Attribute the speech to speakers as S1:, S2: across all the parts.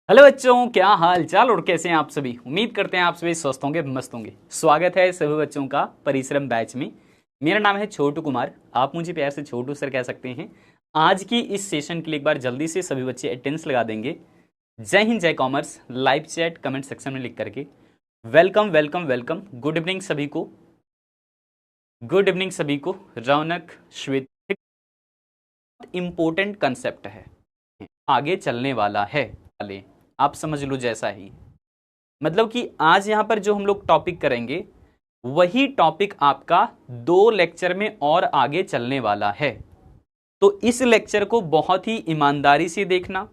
S1: Hello बच्चों, क्या हाल चाल और कैसे हैं आप सभी। उम्मीद करते हैं आप सभी स्वस्थ होंगे, मस्त होंगे। स्वागत है सभी बच्चों का परिश्रम बैच में। मेरा नाम है छोटू कुमार, आप मुझे प्यार से छोटू सर कह सकते हैं। आज की इस सेशन के लिए एक बार जल्दी से सभी बच्चे अटेंडेंस लगा देंगे। जय हिंद, जय commerce. Live chat comment section में लिख करके welcome welcome welcome. Good evening सभी को, गुड इवनिंग सभी को। रौनक, श्वेत, इंपॉर्टेंट कंसेप्ट है, आगे चलने वाला है। वाले आप समझ लो जैसा ही, मतलब कि आज यहां पर जो हम लोग टॉपिक करेंगे वही टॉपिक आपका 2 लेक्चर में और आगे चलने वाला है। तो इस लेक्चर को बहुत ही ईमानदारी से देखना।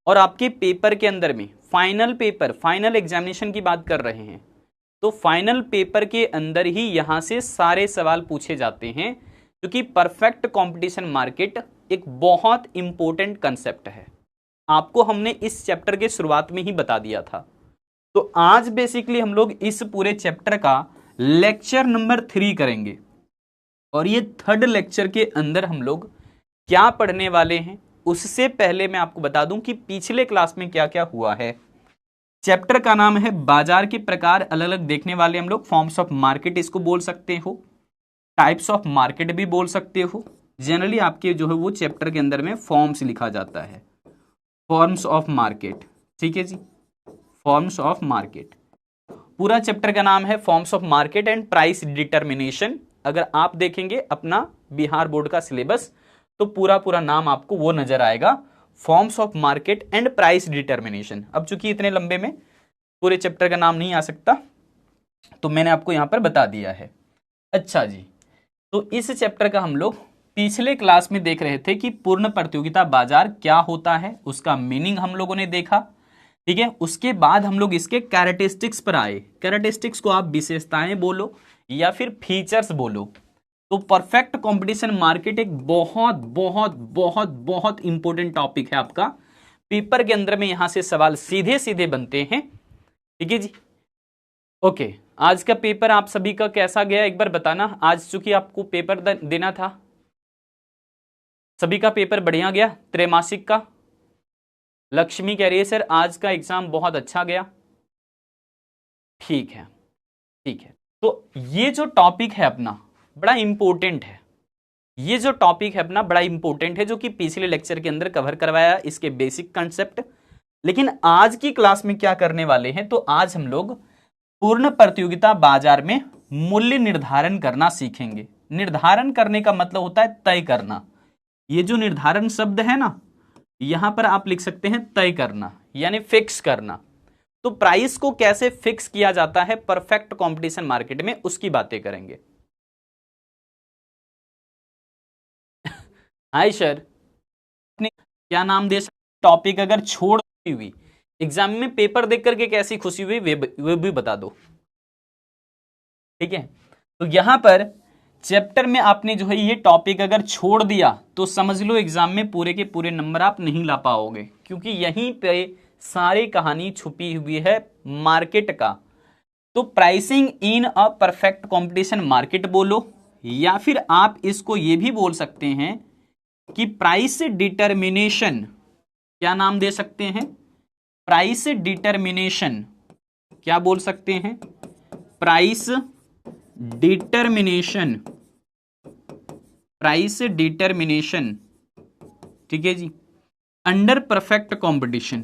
S1: और आपके पेपर के अंदर में फाइनल पेपर, फाइनल एग्जामिनेशन की बात कर रहे हैं, तो फाइनल पेपर के अंदर ही यहां से सारे सवाल पूछे जाते हैं, क्योंकि परफेक्ट कंपटीशन मार्केट एक बहुत इंपॉर्टेंट कंसेप्ट है। आपको हमने इस चैप्टर के शुरुआत में ही बता दिया था। तो आज बेसिकली हम लोग इस पूरे चैप्टर का लेक्चर नंबर 3 करेंगे। और ये थर्ड लेक्चर के अंदर हम लोग क्या पढ़ने वाले हैं, उससे पहले मैं आपको बता दूं कि पिछले क्लास में क्या क्या हुआ है। चैप्टर का नाम है बाजार के प्रकार अलग अलग देखने वाले हम लोग। फॉर्म्स ऑफ मार्केट इसको बोल सकते हो, टाइप्स ऑफ मार्केट भी बोल सकते हो। जनरली आपके जो है वो चैप्टर के अंदर में फॉर्म्स लिखा जाता है, फॉर्म्स ऑफ मार्केट। ठीक है जी, फॉर्म्स ऑफ मार्केट। पूरा चैप्टर का नाम है forms of market and price determination. अगर आप देखेंगे अपना बिहार बोर्ड का सिलेबस तो पूरा पूरा नाम आपको वो नजर आएगा, forms of market and price determination. अब चूंकि इतने लंबे में पूरे चैप्टर का नाम नहीं आ सकता, तो मैंने आपको यहां पर बता दिया है। अच्छा जी, तो इस चैप्टर का हम लोग पिछले क्लास में देख रहे थे कि पूर्ण प्रतियोगिता बाजार क्या होता है, उसका मीनिंग हम लोगों ने देखा। ठीक है, उसके बाद हम लोग इसके कैरेक्टरिस्टिक्स पर आए। कैरेक्टरिस्टिक्स को आप विशेषताएं बोलो या फिर फीचर्स बोलो। तो परफेक्ट कंपटीशन मार्केट एक बहुत बहुत बहुत बहुत इंपॉर्टेंट टॉपिक है आपका। पेपर के अंदर में यहां से सवाल सीधे सीधे बनते हैं। ठीक है जी, ओके। आज का पेपर आप सभी का कैसा गया एक बार बताना। आज चूंकि आपको पेपर देना था, सभी का पेपर बढ़िया गया त्रैमासिक का। लक्ष्मी कह रही है सर आज का एग्जाम बहुत अच्छा गया। ठीक है, ठीक है। तो ये जो टॉपिक है अपना बड़ा इंपॉर्टेंट है। ये जो टॉपिक है अपना बड़ा इंपॉर्टेंट है, जो कि पिछले लेक्चर के अंदर कवर करवाया इसके बेसिक कंसेप्ट। लेकिन आज की क्लास में क्या करने वाले हैं, तो आज हम लोग पूर्ण प्रतियोगिता बाजार में मूल्य निर्धारण करना सीखेंगे। निर्धारण करने का मतलब होता है तय करना। ये जो निर्धारण शब्द है ना, यहां पर आप लिख सकते हैं तय करना, यानी फिक्स करना। तो प्राइस को कैसे फिक्स किया जाता है परफेक्ट कंपटीशन मार्केट में, उसकी बातें करेंगे। हाय सर, आपने क्या नाम दे सकते, टॉपिक अगर छोड़ दी हुई एग्जाम में पेपर देख करके कैसी खुशी हुई वे भी बता दो। ठीक है, तो यहां पर चैप्टर में आपने जो है ये टॉपिक अगर छोड़ दिया तो समझ लो एग्जाम में पूरे के पूरे नंबर आप नहीं ला पाओगे, क्योंकि यहीं पे सारी कहानी छुपी हुई है मार्केट का। तो pricing in a perfect competition market बोलो, या फिर आप इसको ये भी बोल सकते हैं कि प्राइस डिटर्मिनेशन। क्या नाम दे सकते हैं, प्राइस डिटर्मिनेशन। क्या बोल सकते हैं, प्राइस डिटर्मिनेशन, प्राइस डिटर्मिनेशन। ठीक है जी, under perfect competition,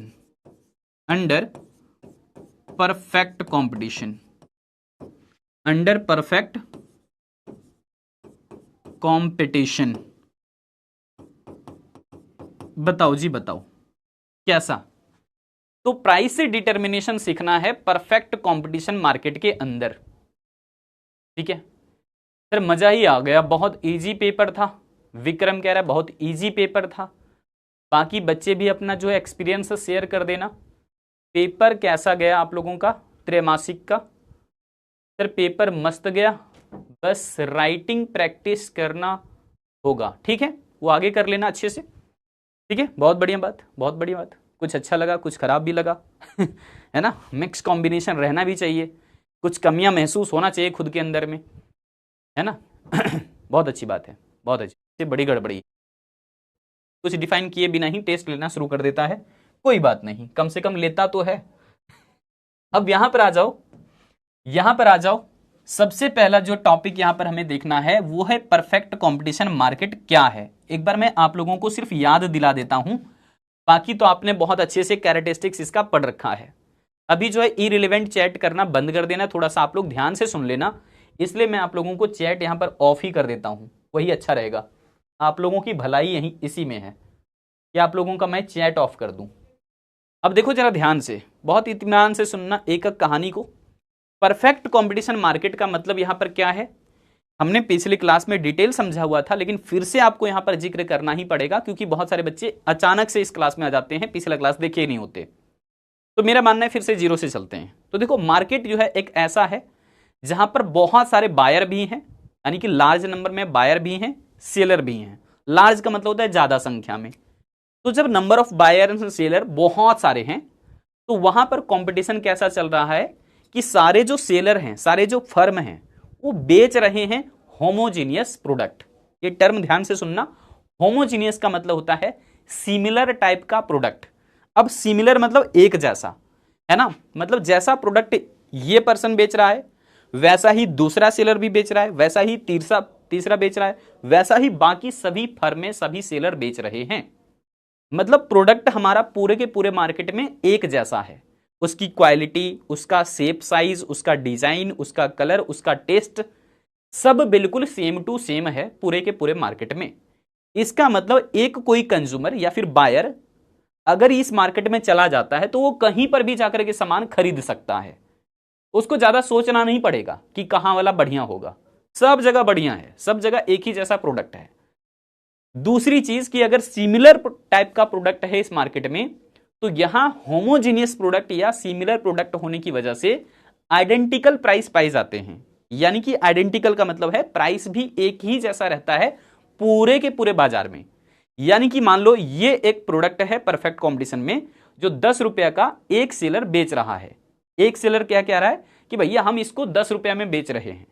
S1: under perfect competition, under perfect competition. बताओ जी बताओ कैसा। तो प्राइस से डिटर्मिनेशन सीखना है परफेक्ट कंपटीशन मार्केट के अंदर। ठीक है सर, मजा ही आ गया, बहुत इजी पेपर था। विक्रम कह रहा है बहुत इजी पेपर था। बाकी बच्चे भी अपना जो है एक्सपीरियंस शेयर कर देना। पेपर कैसा गया आप लोगों का त्रैमासिक का। सर पेपर मस्त गया, बस राइटिंग प्रैक्टिस करना होगा। ठीक है, वो आगे कर लेना अच्छे से। ठीक है, बहुत बढ़िया बात, बहुत बढ़िया बात। कुछ अच्छा लगा, कुछ खराब भी लगा है ना, मिक्स कॉम्बिनेशन रहना भी चाहिए। कुछ कमियां महसूस होना चाहिए खुद के अंदर में, है ना बहुत अच्छी बात है, बहुत अच्छी। बड़ी गड़बड़ी कुछ डिफाइन किए बिना ही टेस्ट लेना शुरू कर देता है, कोई बात नहीं, कम से कम लेता तो है। अब यहां पर आ जाओ, यहां पर आ जाओ। सबसे पहला जो टॉपिक यहां पर हमें देखना है वो है परफेक्ट कंपटीशन मार्केट क्या है। एक बार मैं आप लोगों को सिर्फ याद दिला देता हूं, बाकी तो आपने बहुत अच्छे से कैरेक्टरिस्टिक्स इसका पढ़ रखा है। अभी जो है इरिलेवेंट चैट करना बंद कर देना, थोड़ा सा आप लोग ध्यान से सुन लेना, इसलिए मैं आप लोगों को चैट यहां पर ऑफ ही कर देता हूं, वही अच्छा रहेगा। आप लोगों की भलाई यही इसी में है कि आप लोगों का मैं चैट ऑफ कर दूं। अब देखो जरा ध्यान से, बहुत इत्मीनान से सुनना एक एक कहानी को। परफेक्ट कंपटीशन मार्केट का मतलब यहां पर क्या है, हमने पिछली क्लास में डिटेल समझा हुआ था, लेकिन फिर से आपको यहां पर जिक्र करना ही पड़ेगा, क्योंकि बहुत सारे बच्चे अचानक से इस क्लास में आ जाते हैं, पिछला क्लास देखे नहीं होते। तो मेरा मानना है फिर से जीरो से चलते हैं। तो देखो मार्केट जो है एक ऐसा है जहां पर बहुत सारे बायर भी हैं, यानी कि लार्ज नंबर में बायर भी हैं, सेलर भी हैं। लार्ज का मतलब होता है ज्यादा संख्या में। तो जब number of buyer and seller बहुत सारे हैं, तो वहां पर कंपटीशन कैसा चल रहा है कि सारे जो सेलर हैं, सारे जो फर्म हैं, वो बेच रहे हैं होमोजीनियस प्रोडक्ट। ये टर्म ध्यान से सुनना, होमोजीनियस का मतलब होता है सिमिलर टाइप का प्रोडक्ट। अब सिमिलर मतलब एक जैसा, है ना, मतलब जैसा प्रोडक्ट ये पर्सन बेच रहा है वैसा ही दूसरा सेलर भी बेच रहा है, वैसा ही तीसरा बेच रहा है, वैसा ही बाकी सभी फर्में, सभी सेलर बेच रहे हैं। मतलब प्रोडक्ट हमारा पूरे के पूरे मार्केट में एक जैसा है, उसकी क्वालिटी, उसका शेप साइज, उसका डिजाइन, उसका कलर, उसका टेस्ट, सब बिल्कुल सेम टू सेम है पूरे के पूरे मार्केट में। इसका मतलब एक कोई कंज्यूमर या फिर बायर अगर इस मार्केट में चला जाता है तो वो कहीं पर भी जाकर के सामान खरीद सकता है, उसको ज्यादा सोचना नहीं पड़ेगा कि कहां वाला बढ़िया होगा, सब जगह बढ़िया है, सब जगह एक ही जैसा प्रोडक्ट है। दूसरी चीज कि अगर सिमिलर टाइप का प्रोडक्ट है इस मार्केट में, तो यहां होमोजीनियस प्रोडक्ट या सिमिलर प्रोडक्ट होने की वजह से आइडेंटिकल प्राइस पाए जाते हैं। यानी कि आइडेंटिकल का मतलब है प्राइस भी एक ही जैसा रहता है पूरे के पूरे बाजार में। यानी कि मान लो ये एक प्रोडक्ट है परफेक्ट कंपटीशन में, जो 10 रुपए का एक सेलर बेच रहा है। एक सेलर क्या कह रहा है कि भैया हम इसको 10 रुपए में बेच रहे हैं,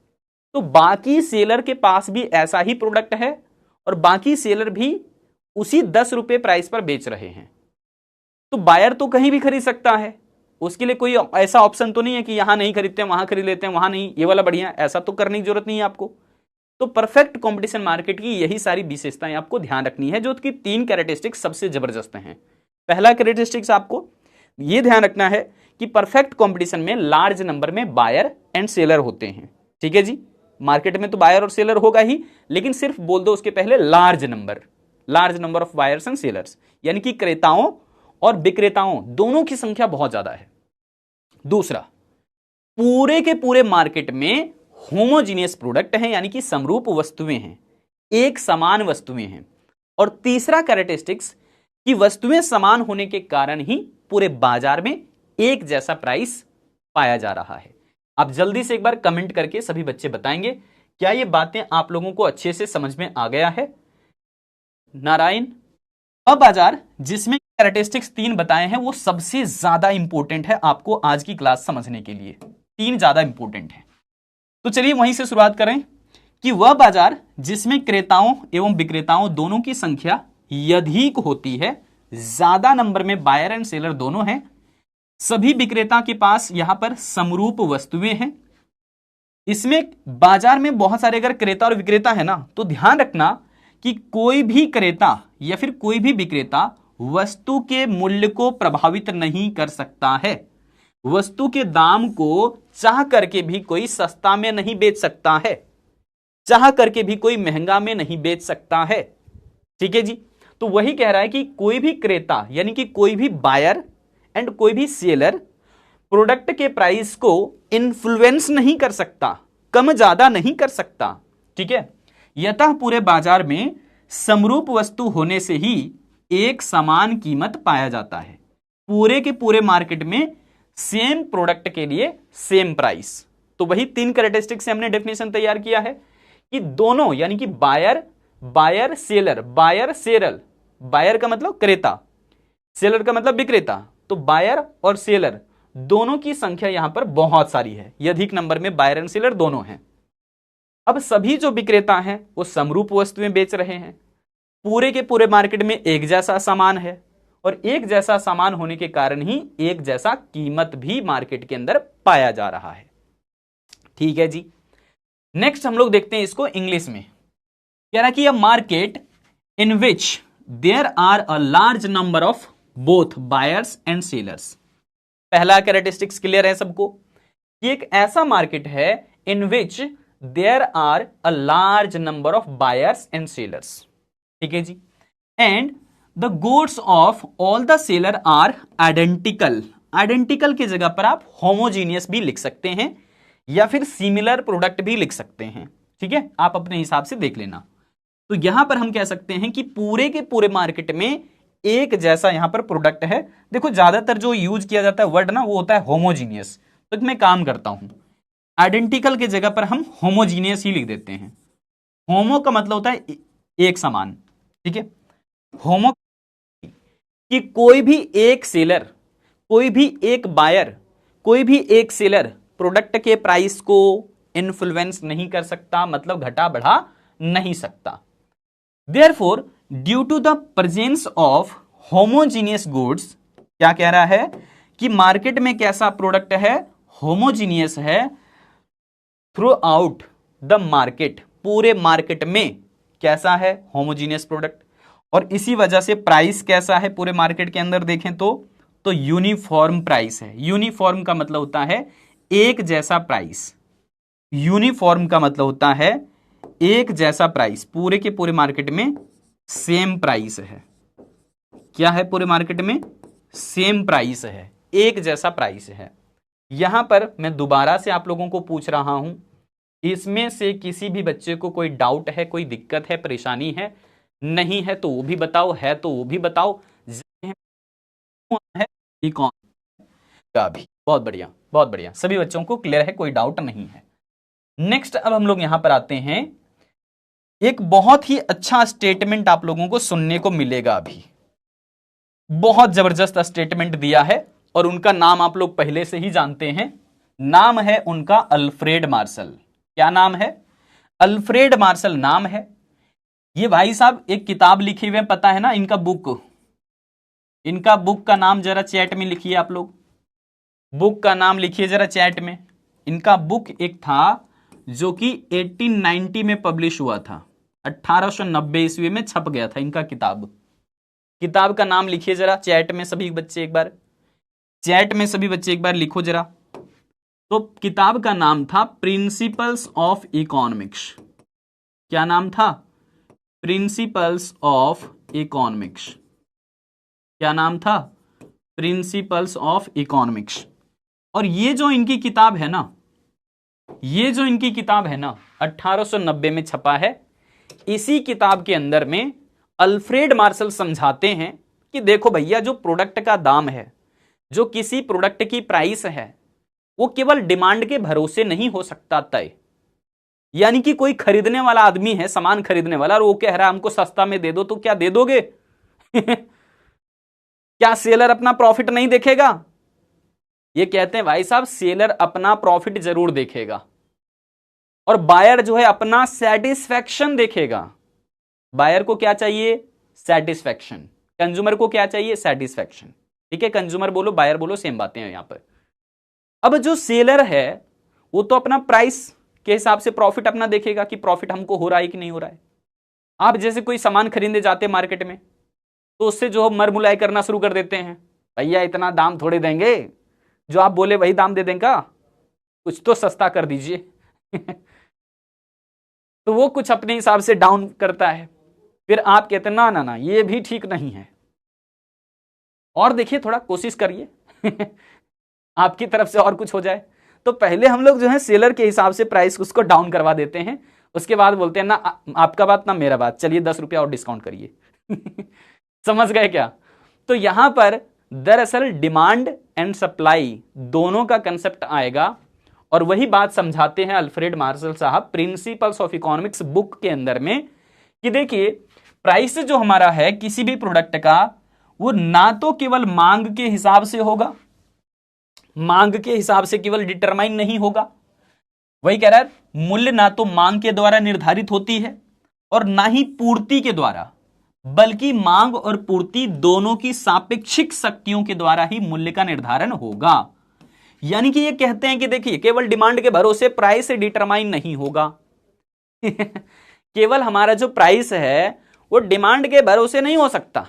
S1: तो बाकी सेलर के पास भी ऐसा ही प्रोडक्ट है और बाकी सेलर भी उसी 10 रुपए प्राइस पर बेच रहे हैं। तो बायर तो कहीं भी खरीद सकता है, उसके लिए कोई ऐसा ऑप्शन तो नहीं है कि यहां नहीं खरीदते हैं वहां खरीद लेते हैं, वहां नहीं ये वाला बढ़िया, ऐसा तो करने की जरूरत नहीं है आपको। तो परफेक्ट कंपटीशन मार्केट की यही सारी विशेषताएं आपको ध्यान रखनी है, जो कि 3 कैरेक्टरिस्टिक्स सबसे जबरदस्त हैं। पहला कैरेक्टरिस्टिक्स आपको यह ध्यान रखना है कि परफेक्ट कंपटीशन में लार्ज नंबर में बायर एंड सेलर होते हैं। ठीक है जी, मार्केट में तो बायर और सेलर होगा ही, लेकिन सिर्फ बोल दो उसके पहले large number of buyers and sellers, यानी कि क्रेताओं और विक्रेताओं दोनों की संख्या बहुत ज्यादा है। दूसरा, पूरे के पूरे मार्केट में होमोजीनियस प्रोडक्ट हैं, यानी कि समरूप वस्तुएं हैं, एक समान वस्तुएं हैं। और तीसरा कैरेक्टरिस्टिक्स कि वस्तुएं समान होने के कारण ही पूरे बाजार में एक जैसा प्राइस पाया जा रहा है। आप जल्दी से एक बार कमेंट करके सभी बच्चे बताएंगे क्या ये बातें आप लोगों को अच्छे से समझ में आ गया है। नारायण, अब बाजार जिसमें कैरेक्टरिस्टिक्स 3 बताए हैं वो सबसे ज्यादा इंपॉर्टेंट है आपको आज की क्लास समझने के लिए, 3 ज्यादा इंपॉर्टेंट है। तो चलिए वहीं से शुरुआत करें कि वह बाजार जिसमें क्रेताओं एवं विक्रेताओं दोनों की संख्या अधिक होती है, ज्यादा नंबर में बायर एंड सेलर दोनों हैं, सभी विक्रेता के पास यहां पर समरूप वस्तुएं हैं। इसमें बाजार में बहुत सारे अगर क्रेता और विक्रेता है ना, तो ध्यान रखना कि कोई भी क्रेता या फिर कोई भी विक्रेता वस्तु के मूल्य को प्रभावित नहीं कर सकता है। वस्तु के दाम को चाह करके भी कोई सस्ता में नहीं बेच सकता है, चाह करके भी कोई महंगा में नहीं बेच सकता है। ठीक है जी, तो वही कह रहा है कि कोई भी क्रेता यानी कि कोई भी बायर एंड कोई भी सेलर प्रोडक्ट के प्राइस को इन्फ्लुएंस नहीं कर सकता, कम ज्यादा नहीं कर सकता। ठीक है, यतः पूरे बाजार में समरूप वस्तु होने से ही एक समान कीमत पाया जाता है। पूरे के पूरे मार्केट में सेम प्रोडक्ट के लिए सेम प्राइस। तो वही 3 कैरेक्टरिस्टिक्स से हमने डेफिनेशन तैयार किया है कि दोनों यानी कि बायर सेलर, बायर का मतलब क्रेता, सेलर का मतलब विक्रेता, तो बायर और सेलर दोनों की संख्या यहां पर बहुत सारी है, अधिक नंबर में बायर एंड सेलर दोनों हैं। अब सभी जो विक्रेता हैं वो समरूप वस्तुएं बेच रहे हैं, पूरे के पूरे मार्केट में एक जैसा सामान है, और एक जैसा सामान होने के कारण ही एक जैसा कीमत भी मार्केट के अंदर पाया जा रहा है। ठीक है जी। नेक्स्ट हम लोग देखते हैं इसको इंग्लिश में। कह रहा कि a market in which there are a large number of both buyers and sellers. पहला कैरेक्टरिस्टिक्स क्लियर है सबको कि एक ऐसा मार्केट है in which there are a large number of buyers and sellers. ठीक है जी। And the goods of all the seller are identical. Identical की जगह पर आप होमोजीनियस भी लिख सकते हैं या फिर सिमिलर प्रोडक्ट भी लिख सकते हैं। ठीक है, आप अपने हिसाब से देख लेना। तो यहां पर हम कह सकते हैं कि पूरे के पूरे मार्केट में एक जैसा यहां पर प्रोडक्ट है। देखो ज्यादातर जो यूज किया जाता है वर्ड ना, वो होता है होमोजीनियस। तो मैं काम करता हूं, आइडेंटिकल की जगह पर हम होमोजीनियस ही लिख देते हैं। होमो का मतलब होता है एक समान। ठीक है, होमो कि कोई भी एक सेलर, कोई भी एक बायर, कोई भी एक सेलर प्रोडक्ट के प्राइस को इन्फ्लुएंस नहीं कर सकता, मतलब घटा बढ़ा नहीं सकता। Therefore due to the presence of homogeneous goods, क्या कह रहा है कि मार्केट में कैसा प्रोडक्ट है, होमोजीनियस है थ्रू आउट द मार्केट, पूरे मार्केट में कैसा है, होमोजीनियस प्रोडक्ट। और इसी वजह से प्राइस कैसा है पूरे मार्केट के अंदर देखें तो यूनिफॉर्म प्राइस है। यूनिफॉर्म का मतलब होता है एक जैसा प्राइस। यूनिफॉर्म का मतलब होता है एक जैसा प्राइस, पूरे के पूरे मार्केट में सेम प्राइस है। क्या है, पूरे मार्केट में सेम प्राइस है, एक जैसा प्राइस है। यहां पर मैं दोबारा से आप लोगों को पूछ रहा हूं, इसमें से किसी भी बच्चे को कोई डाउट है, कोई दिक्कत है, परेशानी है? नहीं है तो वो भी बताओ, है तो वो भी बताओ। है इकॉन का भी बहुत बढ़िया, बहुत बढ़िया, सभी बच्चों को क्लियर है, कोई डाउट नहीं है। नेक्स्ट अब हम लोग यहां पर आते हैं, एक बहुत ही अच्छा स्टेटमेंट आप लोगों को सुनने को मिलेगा अभी। बहुत जबरदस्त स्टेटमेंट दिया है और उनका नाम आप लोग पहले से ही जानते हैं। नाम है उनका अल्फ्रेड मार्शल। क्या नाम है? अल्फ्रेड मार्शल नाम है। ये भाई साहब एक किताब लिखे हुए, पता है ना इनका बुक, इनका बुक का नाम जरा चैट में लिखिए आप लोग, बुक का नाम लिखिए जरा चैट में। इनका बुक एक था जो कि 1890 में पब्लिश हुआ था, 1890 ईस्वी में छप गया था इनका किताब। किताब का नाम लिखिए जरा चैट में सभी बच्चे एक बार, चैट में सभी बच्चे एक बार लिखो जरा। तो किताब का नाम था प्रिंसिपल्स ऑफ इकोनॉमिक्स। क्या नाम था? Principles of economics. क्या नाम था? Principles of economics. और ये जो इनकी किताब है ना, ये जो इनकी किताब है ना 1890 में छपा है। इसी किताब के अंदर में अल्फ्रेड मार्शल समझाते हैं कि देखो भैया, जो प्रोडक्ट का दाम है, जो किसी प्रोडक्ट की प्राइस है, वो केवल डिमांड के भरोसे नहीं हो सकता तय। यानी कि कोई खरीदने वाला आदमी है, सामान खरीदने वाला, और वो कह रहा है हमको सस्ता में दे दो, तो क्या दे दोगे? क्या सेलर अपना प्रॉफिट नहीं देखेगा? ये कहते हैं भाई साहब, सेलर अपना प्रॉफिट जरूर देखेगा और बायर जो है अपना सेटिस्फैक्शन देखेगा। बायर को क्या चाहिए? सेटिस्फैक्शन। कंज्यूमर को क्या चाहिए? सेटिस्फैक्शन। ठीक है, कंज्यूमर बोलो बायर बोलो, सेम बातें हैं यहां पर। अब जो सेलर है वो तो अपना प्राइस के हिसाब से प्रॉफिट अपना देखेगा कि प्रॉफिट हमको हो रहा है कि नहीं हो रहा है। आप जैसे कोई सामान खरीदने जाते हैं मार्केट में, तो उससे जो मर मुलाई करना शुरू कर देते हैं, भैया इतना दाम थोड़े देंगे, जो आप बोले वही दाम दे देंगे, कुछ तो सस्ता कर दीजिए। तो वो कुछ अपने हिसाब से डाउन करता है, फिर आप कहते हैं ना ना ना ये भी ठीक नहीं है, और देखिए थोड़ा कोशिश करिए आपकी तरफ से और कुछ हो जाए। तो पहले हम लोग जो है सेलर के हिसाब से प्राइस उसको डाउन करवा देते हैं, उसके बाद बोलते हैं ना आपका बात ना मेरा बात, चलिए 10 रुपया और डिस्काउंट करिए। समझ गए क्या? तो यहां पर दरअसल डिमांड एंड सप्लाई दोनों का कंसेप्ट आएगा, और वही बात समझाते हैं अल्फ्रेड मार्शल साहब प्रिंसिपल्स ऑफ इकोनॉमिक्स बुक के अंदर में, कि देखिए प्राइस जो हमारा है किसी भी प्रोडक्ट का, वो ना तो केवल मांग के हिसाब से होगा, मांग के हिसाब से केवल डिटरमाइन नहीं होगा। वही कह रहा है मूल्य ना तो मांग के द्वारा निर्धारित होती है और ना ही पूर्ति के द्वारा। बल्कि मांग और पूर्ति दोनों की सापेक्षिक शक्तियों के द्वारा ही मूल्य का निर्धारण होगा। यानी कि ये कहते हैं कि देखिए केवल डिमांड के भरोसे प्राइस डिटरमाइन नहीं होगा। केवल हमारा जो प्राइस है वो डिमांड के भरोसे नहीं हो सकता,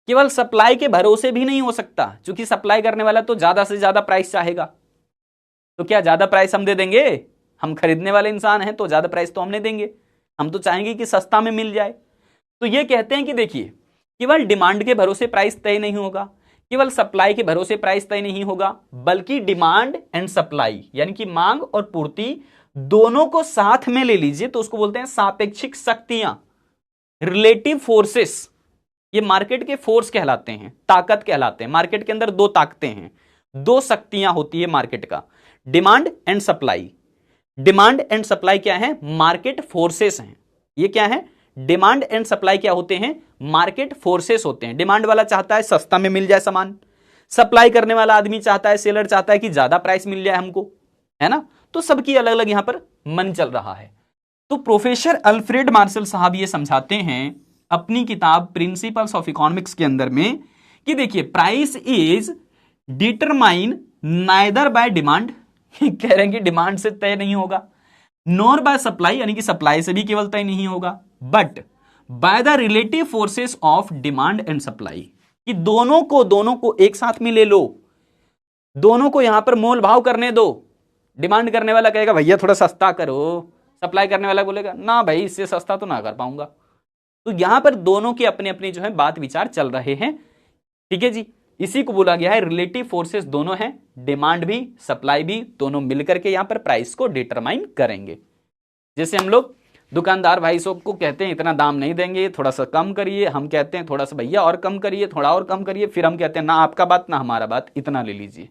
S1: केवल सप्लाई के भरोसे भी नहीं हो सकता, क्योंकि सप्लाई करने वाला तो ज्यादा से ज्यादा प्राइस चाहेगा। तो क्या ज्यादा प्राइस हम दे देंगे? हम खरीदने वाले इंसान हैं तो ज्यादा प्राइस तो हम नहीं देंगे, हम तो चाहेंगे कि सस्ता में मिल जाए। तो ये कहते हैं कि देखिए केवल डिमांड के भरोसे प्राइस तय नहीं होगा, केवल सप्लाई के भरोसे प्राइस तय नहीं होगा, बल्कि डिमांड एंड सप्लाई यानी कि मांग और पूर्ति दोनों को साथ में ले लीजिए तो उसको बोलते हैं सापेक्षिक शक्तियां, रिलेटिव फोर्सेस। ये मार्केट के फोर्स कहलाते हैं, ताकत कहलाते हैं। मार्केट के अंदर दो ताकतें हैं, दो शक्तियां होती है मार्केट का, demand and supply. Demand and supply क्या है? मार्केट फोर्सेस हैं। ये क्या है? डिमांड एंड सप्लाई क्या होते हैं? मार्केट फोर्सेस होते हैं। डिमांड वाला चाहता है सस्ता में मिल जाए सामान, सप्लाई करने वाला आदमी चाहता है, सेलर चाहता है कि ज्यादा प्राइस मिल जाए हमको, है ना। तो सबकी अलग अलग यहां पर मन चल रहा है। तो प्रोफेसर अल्फ्रेड मार्शल साहब ये समझाते हैं अपनी किताब प्रिंसिपल्स ऑफ इकोनॉमिक्स के अंदर में कि देखिए price is determine neither by demand, कह रहे हैं कि डिमांड से तय नहीं होगा, नॉर बाय सप्लाई यानी कि सप्लाई से भी केवल तय नहीं होगा, but by the relative forces of demand and supply, कि दोनों को एक साथ में ले लो, दोनों को यहां पर मोल भाव करने दो। डिमांड करने वाला कहेगा भैया थोड़ा सस्ता करो, सप्लाई करने वाला बोलेगा ना भाई इससे सस्ता तो ना कर पाऊंगा। तो यहां पर दोनों के अपने अपने जो है बात विचार चल रहे हैं, ठीक है जी। इसी को बोला गया है रिलेटिव फोर्सेस दोनों हैं, डिमांड भी सप्लाई भी, दोनों मिलकर के यहां पर प्राइस को डिटरमाइन करेंगे। जैसे हम लोग दुकानदार भाई साहब को कहते हैं इतना दाम नहीं देंगे, थोड़ा सा कम करिए, हम कहते हैं थोड़ा सा भैया और कम करिए, थोड़ा और कम करिए, फिर हम कहते हैं ना आपका बात ना हमारा बात, इतना ले लीजिए।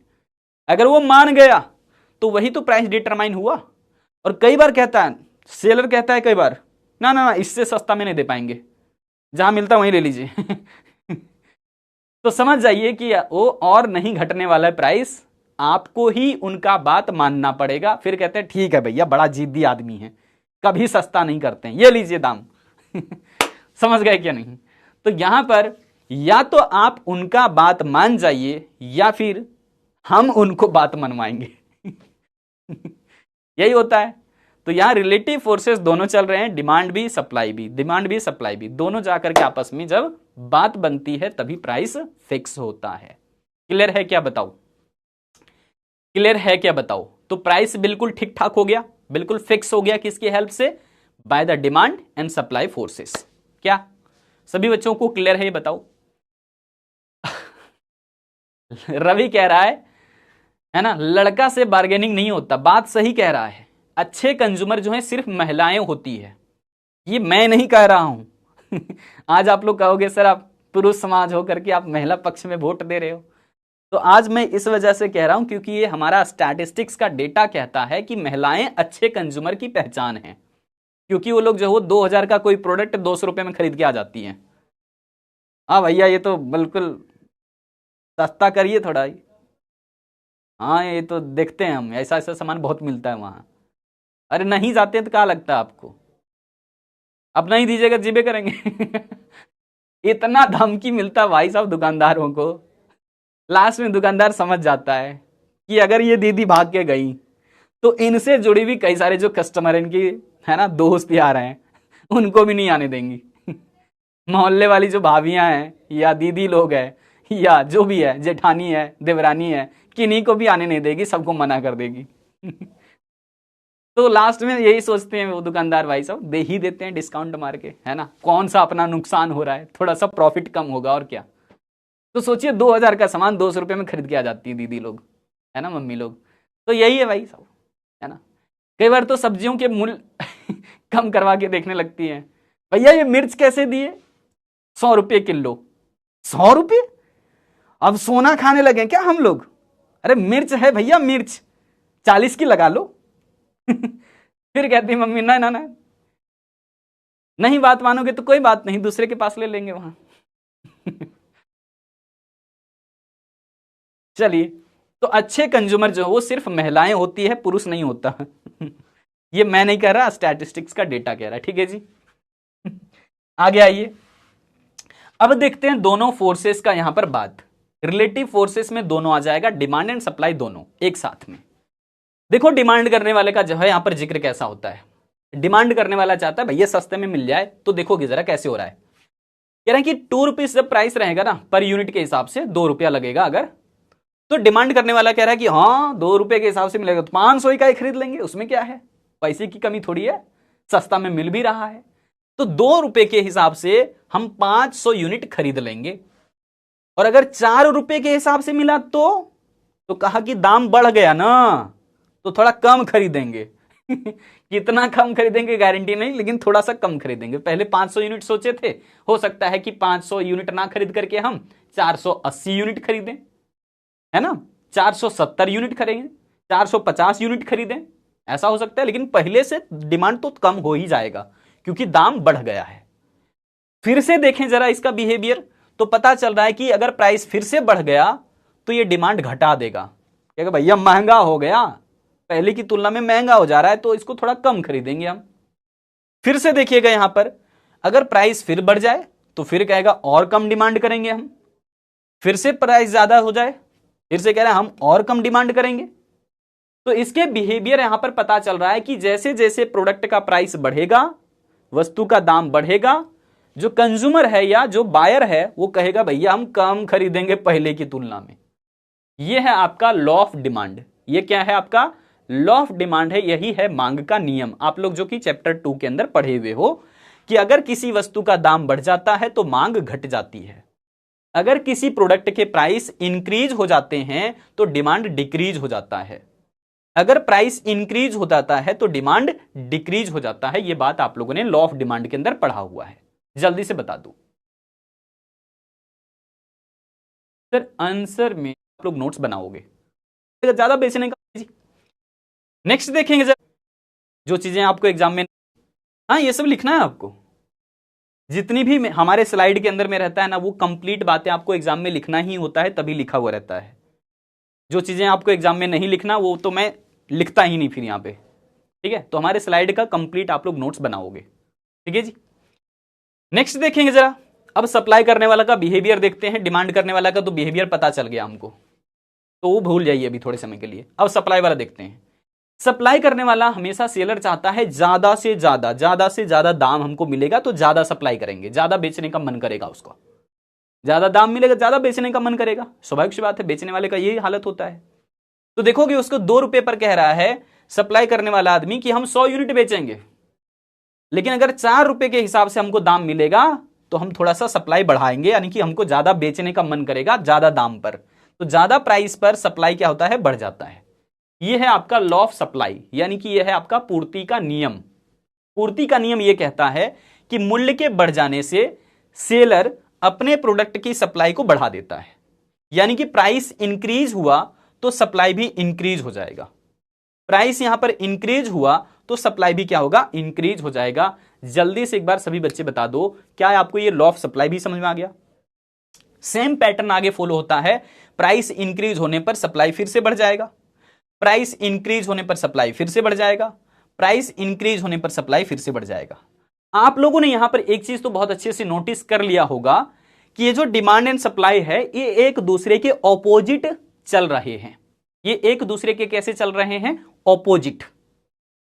S1: अगर वो मान गया तो वही तो प्राइस डिटरमाइन हुआ। और कई बार कहता है सेलर, कहता है कई बार ना ना ना इससे सस्ता में नहीं दे पाएंगे, जहां मिलता वहीं ले लीजिए। तो समझ जाइए कि वो और नहीं घटने वाला है प्राइस, आपको ही उनका बात मानना पड़ेगा। फिर कहते हैं ठीक है भैया बड़ा जिद्दी आदमी है, कभी सस्ता नहीं करते हैं, ये लीजिए दाम। समझ गए क्या नहीं? तो यहां पर या तो आप उनका बात मान जाइए या फिर हम उनको बात मनवाएंगे। यही होता है। तो यहां रिलेटिव फोर्सेस दोनों चल रहे हैं, डिमांड भी सप्लाई भी, डिमांड भी सप्लाई भी, दोनों जाकर के आपस में जब बात बनती है तभी प्राइस फिक्स होता है। क्लियर है क्या बताओ? क्लियर है क्या बताओ? तो प्राइस बिल्कुल ठीक ठाक हो गया, बिल्कुल फिक्स हो गया, किसकी हेल्प से? By the demand and supply forces. क्या सभी बच्चों को क्लियर है ये बताओ? रवि कह रहा है ना, लड़का से बार्गेनिंग नहीं होता। बात सही कह रहा है, अच्छे कंज्यूमर जो है सिर्फ महिलाएं होती है, ये मैं नहीं कह रहा हूं। आज आप लोग कहोगे सर आप पुरुष समाज होकर के आप महिला पक्ष में वोट दे रहे हो, तो आज मैं इस वजह से कह रहा हूं क्योंकि ये हमारा स्टैटिस्टिक्स का डेटा कहता है कि महिलाएं अच्छे कंज्यूमर की पहचान है, क्योंकि वो लोग जो हो 2000 का कोई प्रोडक्ट 200 रुपए में खरीद के आ जाती हैं। हाँ भैया ये तो बिल्कुल सस्ता करिए थोड़ा ही, हाँ ये तो देखते हैं हम, ऐसा ऐसा सामान बहुत मिलता है वहां। अरे नहीं जाते हैं तो क्या लगता है आपको? अब नहीं दीजिएगा जीबे करेंगे। इतना धमकी मिलता भाई साहब दुकानदारों को, लास्ट में दुकानदार समझ जाता है कि अगर ये दीदी भाग के गई तो इनसे जुड़ी हुई कई सारे जो कस्टमर इनकी है ना दोस्त यार हैं उनको भी नहीं आने देंगी। मोहल्ले वाली जो भाभियां हैं या दीदी लोग हैं या जो भी है, जेठानी है, देवरानी है, किन्हीं को भी आने नहीं देगी, सबको मना कर देगी। तो लास्ट में यही सोचते हैं वो दुकानदार भाई साहब, दे ही देते हैं डिस्काउंट मार के, है ना, कौन सा अपना नुकसान हो रहा है, थोड़ा सा प्रॉफिट कम होगा और क्या। तो सोचिए 2000 का सामान 200 रुपए में खरीद के आ जाती है दीदी लोग, है ना, मम्मी लोग। तो यही है भाई साहब, है ना। कई बार तो सब्जियों के मूल्य कम करवा के देखने लगती है, भैया ये मिर्च कैसे दिए? 100 रुपये किलो। 100 रुपये? अब सोना खाने लगे क्या हम लोग? अरे मिर्च है भैया, मिर्च 40 की लगा लो। फिर कहती मम्मी ना ना ना, नहीं बात मानोगे तो कोई बात नहीं, दूसरे के पास ले लेंगे वहां। चलिए, तो अच्छे कंज्यूमर जो वो सिर्फ महिलाएं होती है, पुरुष नहीं होता। ये मैं नहीं कह रहा, स्टैटिस्टिक्स का डेटा कह रहा है, ठीक है जी। आगे आइए, अब देखते हैं दोनों फोर्सेस का यहां पर बात। रिलेटिव फोर्सेस में दोनों आ जाएगा, डिमांड एंड सप्लाई दोनों एक साथ में। देखो डिमांड करने वाले का जो है यहां पर जिक्र कैसा होता है। डिमांड करने वाला चाहता है भैया सस्ते में मिल जाए, तो देखोगे जरा कैसे हो रहा है। कह रहे हैं कि 2 रुपीज जब प्राइस रहेगा ना पर यूनिट के हिसाब से 2 रुपया लगेगा अगर, तो डिमांड करने वाला कह रहा है कि हाँ 2 रुपए के हिसाब से मिलेगा तो 500 का ही खरीद लेंगे, उसमें क्या है, पैसे की कमी थोड़ी है, सस्ता में मिल भी रहा है। तो 2 रुपए के हिसाब से हम 500 यूनिट खरीद लेंगे। और अगर 4 रुपए के हिसाब से मिला तो कहा कि दाम बढ़ गया ना तो थोड़ा कम खरीदेंगे कितना कम खरीदेंगे गारंटी नहीं, लेकिन थोड़ा सा कम खरीदेंगे। पहले 500 यूनिट सोचे थे, हो सकता है कि 500 यूनिट ना खरीद करके हम 480 यूनिट खरीदें, है ना, 470 यूनिट खरीदें, 450 यूनिट खरीदें, ऐसा हो सकता है। लेकिन पहले से डिमांड तो कम हो ही जाएगा क्योंकि दाम बढ़ गया है। फिर से देखें जरा इसका बिहेवियर, तो पता चल रहा है कि अगर प्राइस फिर से बढ़ गया तो ये डिमांड घटा देगा, क्या भैया महंगा हो गया, पहले की तुलना में महंगा हो जा रहा है तो इसको थोड़ा कम खरीदेंगे हम। फिर से देखिएगा यहां पर अगर प्राइस फिर बढ़ जाए तो फिर कहेगा और कम डिमांड करेंगे हम। फिर से प्राइस ज्यादा हो जाए फिर से कह रहा है हम और कम डिमांड करेंगे। तो इसके बिहेवियर यहां पर पता चल रहा है कि जैसे जैसे प्रोडक्ट का प्राइस बढ़ेगा, वस्तु का दाम बढ़ेगा, जो कंज्यूमर है या जो बायर है वो कहेगा भैया हम कम खरीदेंगे पहले की तुलना में। यह है आपका लॉ ऑफ डिमांड। ये क्या है आपका लॉ ऑफ डिमांड है, यही है मांग का नियम। आप लोग जो कि चैप्टर 2 के अंदर पढ़े हुए हो कि अगर किसी वस्तु का दाम बढ़ जाता है तो मांग घट जाती है, अगर किसी प्रोडक्ट के प्राइस इंक्रीज हो जाते हैं तो डिमांड डिक्रीज हो जाता है, अगर प्राइस इंक्रीज हो जाता है तो डिमांड डिक्रीज हो जाता है। यह बात आप लोगों ने लॉ ऑफ डिमांड के अंदर पढ़ा हुआ है, जल्दी से बता दो सर। आंसर में आप लोग नोट्स बनाओगे, ज्यादा बेचने का। नेक्स्ट देखेंगे जरा जो चीजें आपको एग्जाम में, हाँ ये सब लिखना है आपको, जितनी भी हमारे स्लाइड के अंदर में रहता है ना वो कंप्लीट बातें आपको एग्जाम में लिखना ही होता है, तभी लिखा हुआ रहता है। जो चीजें आपको एग्जाम में नहीं लिखना वो तो मैं लिखता ही नहीं फिर यहाँ पे, ठीक है। तो हमारे स्लाइड का कंप्लीट आप लोग नोट्स बनाओगे, ठीक है जी। नेक्स्ट देखेंगे जरा, अब सप्लाई करने वाला का बिहेवियर देखते हैं। डिमांड करने वाला का तो बिहेवियर पता चल गया हमको, तो वो भूल जाइए अभी थोड़े समय के लिए। अब सप्लाई वाला देखते हैं। सप्लाई करने वाला हमेशा सेलर चाहता है ज्यादा से ज्यादा दाम हमको मिलेगा तो ज्यादा सप्लाई करेंगे, ज्यादा बेचने का मन करेगा, उसको ज्यादा दाम मिलेगा ज्यादा बेचने का मन करेगा, स्वाभाविक सी बात है, बेचने वाले का यही हालत होता है। तो देखोगे उसको 2 रुपए पर कह रहा है सप्लाई करने वाला आदमी कि हम 100 यूनिट बेचेंगे, लेकिन अगर 4 रुपए के हिसाब से हमको दाम मिलेगा तो हम थोड़ा सा सप्लाई बढ़ाएंगे, यानी कि हमको ज्यादा बेचने का मन करेगा ज्यादा दाम पर, तो ज्यादा प्राइस पर सप्लाई क्या होता है, बढ़ जाता है। यह है आपका लॉ ऑफ सप्लाई, यानी कि यह है आपका पूर्ति का नियम। पूर्ति का नियम यह कहता है कि मूल्य के बढ़ जाने से सेलर अपने प्रोडक्ट की सप्लाई को बढ़ा देता है, यानी कि प्राइस इंक्रीज हुआ तो सप्लाई भी इंक्रीज हो जाएगा, प्राइस यहां पर इंक्रीज हुआ तो सप्लाई भी क्या होगा, इंक्रीज हो जाएगा। जल्दी से एक बार सभी बच्चे बता दो, क्या आपको ये लॉ ऑफ सप्लाई भी समझ में आ गया? सेम पैटर्न आगे फॉलो होता है, प्राइस इंक्रीज होने पर सप्लाई फिर से बढ़ जाएगा, प्राइस इंक्रीज होने पर सप्लाई फिर से बढ़ जाएगा, प्राइस इंक्रीज होने पर सप्लाई फिर से बढ़ जाएगा। आप लोगों ने यहां पर एक चीज तो बहुत अच्छे से नोटिस कर लिया होगा कि ये जो डिमांड एंड सप्लाई है ये एक दूसरे के ऑपोजिट चल रहे हैं। ये एक दूसरे के कैसे चल रहे हैं, ऑपोजिट,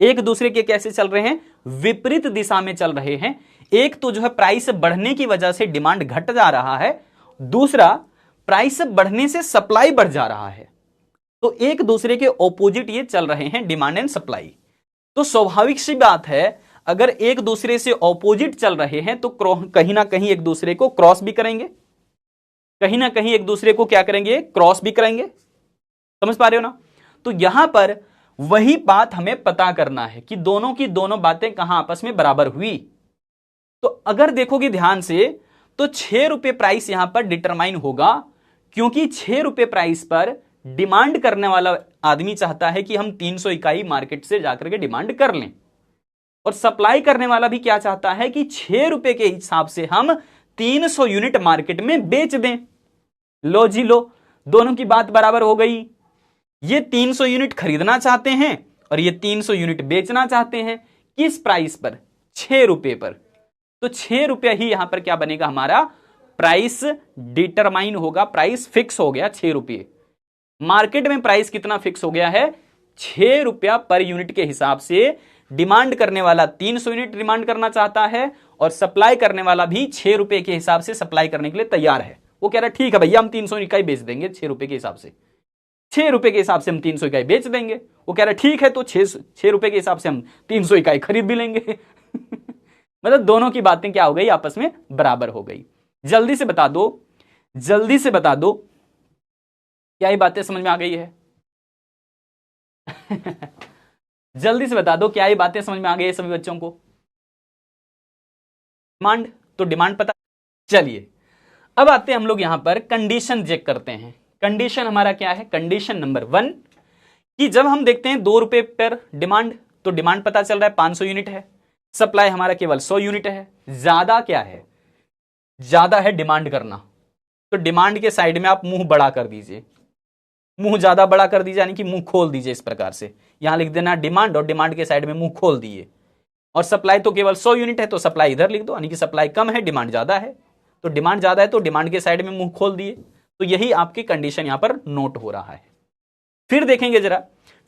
S1: एक दूसरे के कैसे चल रहे हैं, विपरीत दिशा में चल रहे हैं। एक तो जो है प्राइस बढ़ने की वजह से डिमांड घट जा रहा है, दूसरा प्राइस बढ़ने से सप्लाई बढ़ जा रहा है। तो एक दूसरे के ऑपोजिट ये चल रहे हैं डिमांड एंड सप्लाई। तो स्वाभाविक सी बात है अगर एक दूसरे से ऑपोजिट चल रहे हैं तो कहीं ना कहीं एक दूसरे को क्रॉस भी करेंगे, कहीं ना कहीं एक दूसरे को क्या करेंगे, क्रॉस भी करेंगे। समझ पा रहे हो ना? तो यहां पर वही बात हमें पता करना है कि दोनों की दोनों बातें कहां आपस में बराबर हुई। तो अगर देखोगे ध्यान से तो 6 रुपए प्राइस यहां पर डिटरमाइन होगा, क्योंकि 6 रुपए प्राइस पर डिमांड करने वाला आदमी चाहता है कि हम 300 इकाई मार्केट से जाकर के डिमांड कर लें, और सप्लाई करने वाला भी क्या चाहता है कि 6 रुपए के हिसाब से हम 300 यूनिट मार्केट में बेच दें। लो जी लो, दोनों की बात बराबर हो गई। ये 300 यूनिट खरीदना चाहते हैं और ये 300 यूनिट बेचना चाहते हैं। किस प्राइस पर? 6 रुपए पर। तो 6 रुपया ही यहां पर क्या बनेगा, हमारा प्राइस डिटरमाइन होगा, प्राइस फिक्स हो गया 6 रुपये। मार्केट में प्राइस कितना फिक्स हो गया है? 6 रुपया पर यूनिट के हिसाब से। डिमांड करने वाला 300 यूनिट डिमांड करना चाहता है और सप्लाई करने वाला भी 6 रुपए के हिसाब से सप्लाई करने के लिए तैयार है। वो कह रहा है ठीक है भैया, हम 300 इकाई बेच देंगे 6 रुपए के हिसाब से, 6 रुपए के हिसाब से हम 300 इकाई बेच देंगे। वो कह रहा है ठीक है, तो 6 रुपए के हिसाब से हम 300 इकाई खरीद भी लेंगे। मतलब दोनों की बातें क्या हो गई? आपस में बराबर हो गई। जल्दी से बता दो, जल्दी से बता दो, क्या ये बातें समझ में आ गई है? जल्दी से बता दो, क्या ये बातें समझ में आ गई है सभी बच्चों को? डिमांड, तो डिमांड पता। चलिए अब आते हैं हम लोग यहां पर कंडीशन चेक करते हैं। कंडीशन हमारा क्या है? कंडीशन नंबर 1 कि जब हम देखते हैं 2 रुपए पर डिमांड, तो डिमांड पता चल रहा है 500 यूनिट है, सप्लाई हमारा केवल 100 यूनिट है। ज्यादा क्या है? ज्यादा है डिमांड करना, तो डिमांड के साइड में आप मुंह बड़ा कर दीजिए, मुंह ज्यादा बड़ा कर दीजिए, यानी कि मुंह खोल दीजिए इस प्रकार से। यहां लिख देना डिमांड और डिमांड के साइड में मुंह खोल दिए। और सप्लाई तो केवल 100 यूनिट है, तो सप्लाई इधर लिख दो, यानी कि सप्लाई कम है, डिमांड ज्यादा है। तो डिमांड ज्यादा है तो डिमांड के साइड में मुंह खोल दिए। तो यही आपकी कंडीशन यहां पर नोट हो रहा है। फिर देखेंगे जरा,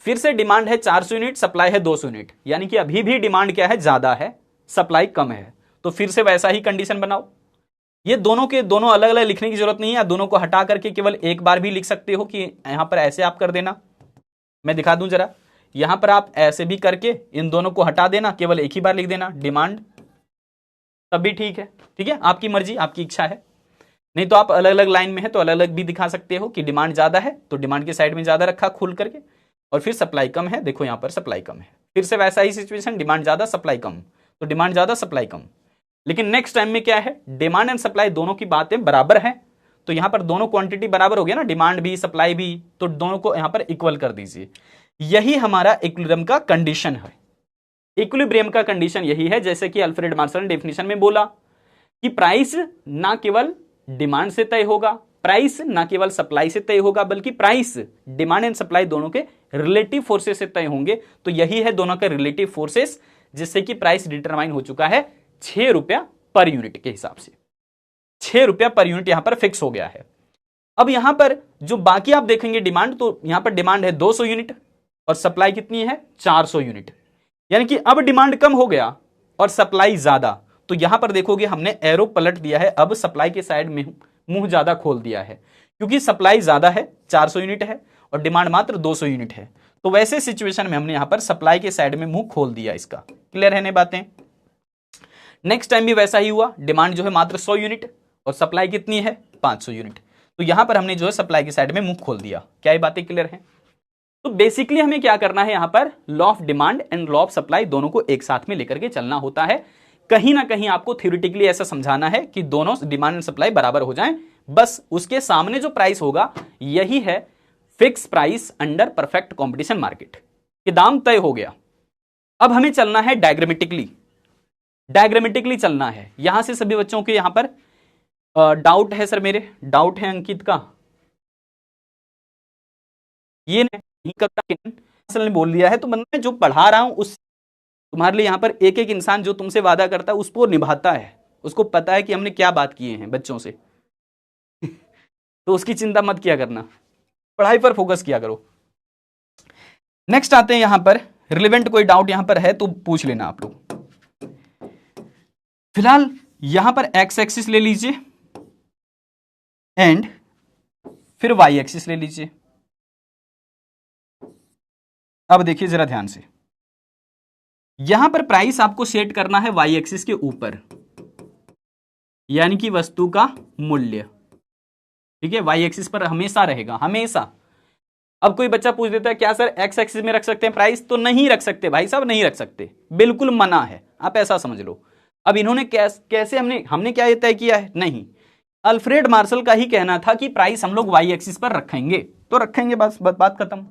S1: फिर से डिमांड है 400 यूनिट, सप्लाई है 200 यूनिट, यानी कि अभी भी डिमांड क्या है? ज्यादा है, सप्लाई कम है। तो फिर से वैसा ही कंडीशन बनाओ। ये दोनों के दोनों अलग अलग लिखने की जरूरत नहीं है, दोनों को हटा करके केवल एक बार भी लिख सकते हो कि यहां पर ऐसे आप कर देना। मैं दिखा दूं जरा, यहां पर आप ऐसे भी करके इन दोनों को हटा देना, केवल एक ही बार लिख देना डिमांड, तब भी ठीक है। ठीक है, आपकी मर्जी, आपकी इच्छा है। नहीं तो आप अलग अलग लाइन में है तो अलग अलग भी दिखा सकते हो कि डिमांड ज्यादा है तो डिमांड के साइड में ज्यादा रखा खोल करके, और फिर सप्लाई कम है, देखो यहां पर सप्लाई कम है। फिर से वैसा ही सिचुएशन, डिमांड ज्यादा सप्लाई कम, तो डिमांड ज्यादा सप्लाई कम। लेकिन नेक्स्ट टाइम में क्या है? डिमांड एंड सप्लाई दोनों की बातें बराबर है, तो यहां पर दोनों क्वांटिटी बराबर हो गया ना, डिमांड भी सप्लाई भी, तो दोनों को यहां पर इक्वल कर दीजिए। यही हमारा इक्विलिब्रियम का कंडीशन है। इक्विलिब्रियम का कंडीशन यही है, जैसे कि अल्फ्रेड मार्शल ने डेफिनेशन में बोला कि प्राइस ना केवल डिमांड से तय होगा, प्राइस ना केवल सप्लाई से तय होगा, बल्कि प्राइस डिमांड एंड सप्लाई दोनों के रिलेटिव फोर्सेस से तय होंगे। तो यही है दोनों के रिलेटिव फोर्सेस, जिससे कि प्राइस डिटरमाइन हो चुका है 6 रुपया पर यूनिट के हिसाब से। 6 रुपया पर यूनिट यहां पर फिक्स हो गया है। अब यहां पर जो बाकी आप देखेंगे डिमांड, तो यहां पर डिमांड है 200 यूनिट और सप्लाई कितनी है? 400 यूनिट, यानी कि अब डिमांड कम हो गया और सप्लाई ज्यादा। तो यहां पर देखोगे हमने एरो पलट दिया है, अब सप्लाई के साइड में मुंह ज्यादा खोल दिया है, क्योंकि सप्लाई ज्यादा है 400 यूनिट है और डिमांड मात्र 200 यूनिट है। तो वैसे सिचुएशन में हमने यहां पर सप्लाई के साइड में मुंह खोल दिया इसका। क्लियर है ना बातें? नेक्स्ट टाइम भी वैसा ही हुआ, डिमांड जो है मात्र 100 यूनिट और सप्लाई कितनी है? 500 यूनिट। तो यहां पर हमने जो है सप्लाई की साइड में मुंह खोल दिया। क्या ये बातें क्लियर हैं? तो बेसिकली हमें क्या करना है, यहां पर law of demand and law of supply दोनों को एक साथ में लेकर के चलना होता है। कहीं ना कहीं आपको थ्योरेटिकली ऐसा समझाना है कि दोनों डिमांड एंड सप्लाई बराबर हो जाएं, बस उसके सामने जो प्राइस होगा यही है fix price under perfect competition market, कि दाम तय हो गया। अब हमें चलना है डायग्रामेटिकली, डायग्रामेटिकली चलना है। यहां से सभी बच्चों के यहां पर डाउट है? सर मेरे डाउट है अंकित का, ये नहीं करता ने बोल दिया है, तो मैं जो पढ़ा रहा हूं उस तुम्हारे लिए यहां पर एक एक इंसान जो तुमसे वादा करता है उसको निभाता है, उसको पता है कि हमने क्या बात किए हैं बच्चों से। तो उसकी चिंता मत किया करना, पढ़ाई पर फोकस किया करो। नेक्स्ट आते हैं यहां पर, रिलेवेंट कोई डाउट यहां पर है तो पूछ लेना आप लोग। फिलहाल यहां पर एक्स एक्सिस ले लीजिए एंड फिर वाई एक्सिस ले लीजिए। अब देखिए जरा ध्यान से, यहां पर प्राइस आपको सेट करना है वाई एक्सिस के ऊपर, यानी कि वस्तु का मूल्य। ठीक है, वाई एक्सिस पर हमेशा रहेगा, हमेशा। अब कोई बच्चा पूछ देता है क्या सर एक्स एक्सिस में रख सकते हैं प्राइस? तो नहीं रख सकते भाई साहब, नहीं रख सकते, बिल्कुल मना है, आप ऐसा समझ लो। अब इन्होंने कैसे हमने क्या तय किया है? नहीं, अल्फ्रेड मार्शल का ही कहना था कि प्राइस हम लोग वाई एक्सिस पर रखेंगे, तो रखेंगे, बस बात खत्म।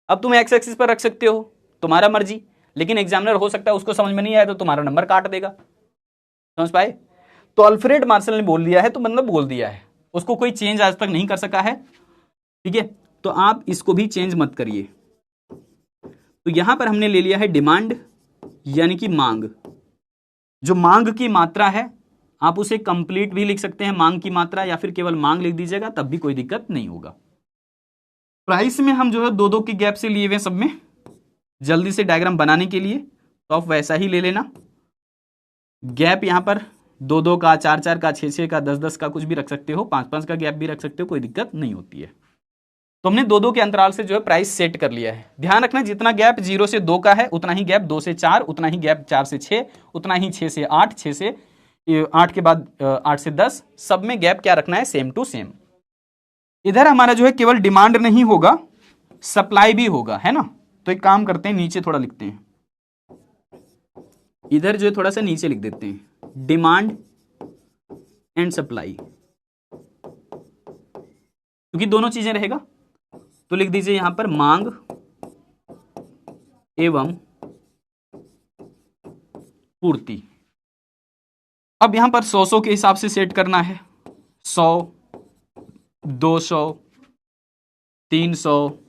S1: अब तुम एक्स एक्सिस पर रख सकते हो, तुम्हारा मर्जी, लेकिन एग्जामिनर हो सकता है उसको समझ में नहीं आया तो तुम्हारा नंबर काट देगा। समझ पाए? तो अल्फ्रेड मार्शल ने बोल दिया है तो मतलब बोल दिया है, उसको कोई चेंज आज तक नहीं कर सका है। ठीक है, तो आप इसको भी चेंज मत करिए। तो यहां पर हमने ले लिया है डिमांड, यानी कि मांग। जो मांग की मात्रा है आप उसे कंप्लीट भी लिख सकते हैं मांग की मात्रा, या फिर केवल मांग लिख दीजिएगा, तब भी कोई दिक्कत नहीं होगा। प्राइस में हम जो है 2-2 की गैप से लिए हुए सब में, जल्दी से डायग्राम बनाने के लिए तो आप वैसा ही ले लेना। गैप यहां पर 2-2 का, 4-4 का, 6-6 का, 10-10 का कुछ भी रख सकते हो, 5-5 का गैप भी रख सकते हो, कोई दिक्कत नहीं होती है। तो हमने 2-2 के अंतराल से जो है प्राइस सेट कर लिया है। ध्यान रखना जितना गैप 0 से 2 का है उतना ही गैप 2 से 4, उतना ही गैप 4 से 6, उतना ही 6 से 8, 6 से 8 के बाद 8 से 10, सब में गैप क्या रखना है, सेम टू सेम। इधर हमारा जो है केवल डिमांड नहीं होगा, सप्लाई भी होगा, है ना। तो एक काम करते हैं, नीचे थोड़ा लिखते हैं, इधर जो है थोड़ा सा नीचे लिख देते हैं, डिमांड एंड सप्लाई, क्योंकि दोनों चीजें रहेगा। तो लिख दीजिए यहां पर मांग एवं पूर्ति। अब यहां पर 100 के हिसाब से सेट करना है, 100, 200, 300,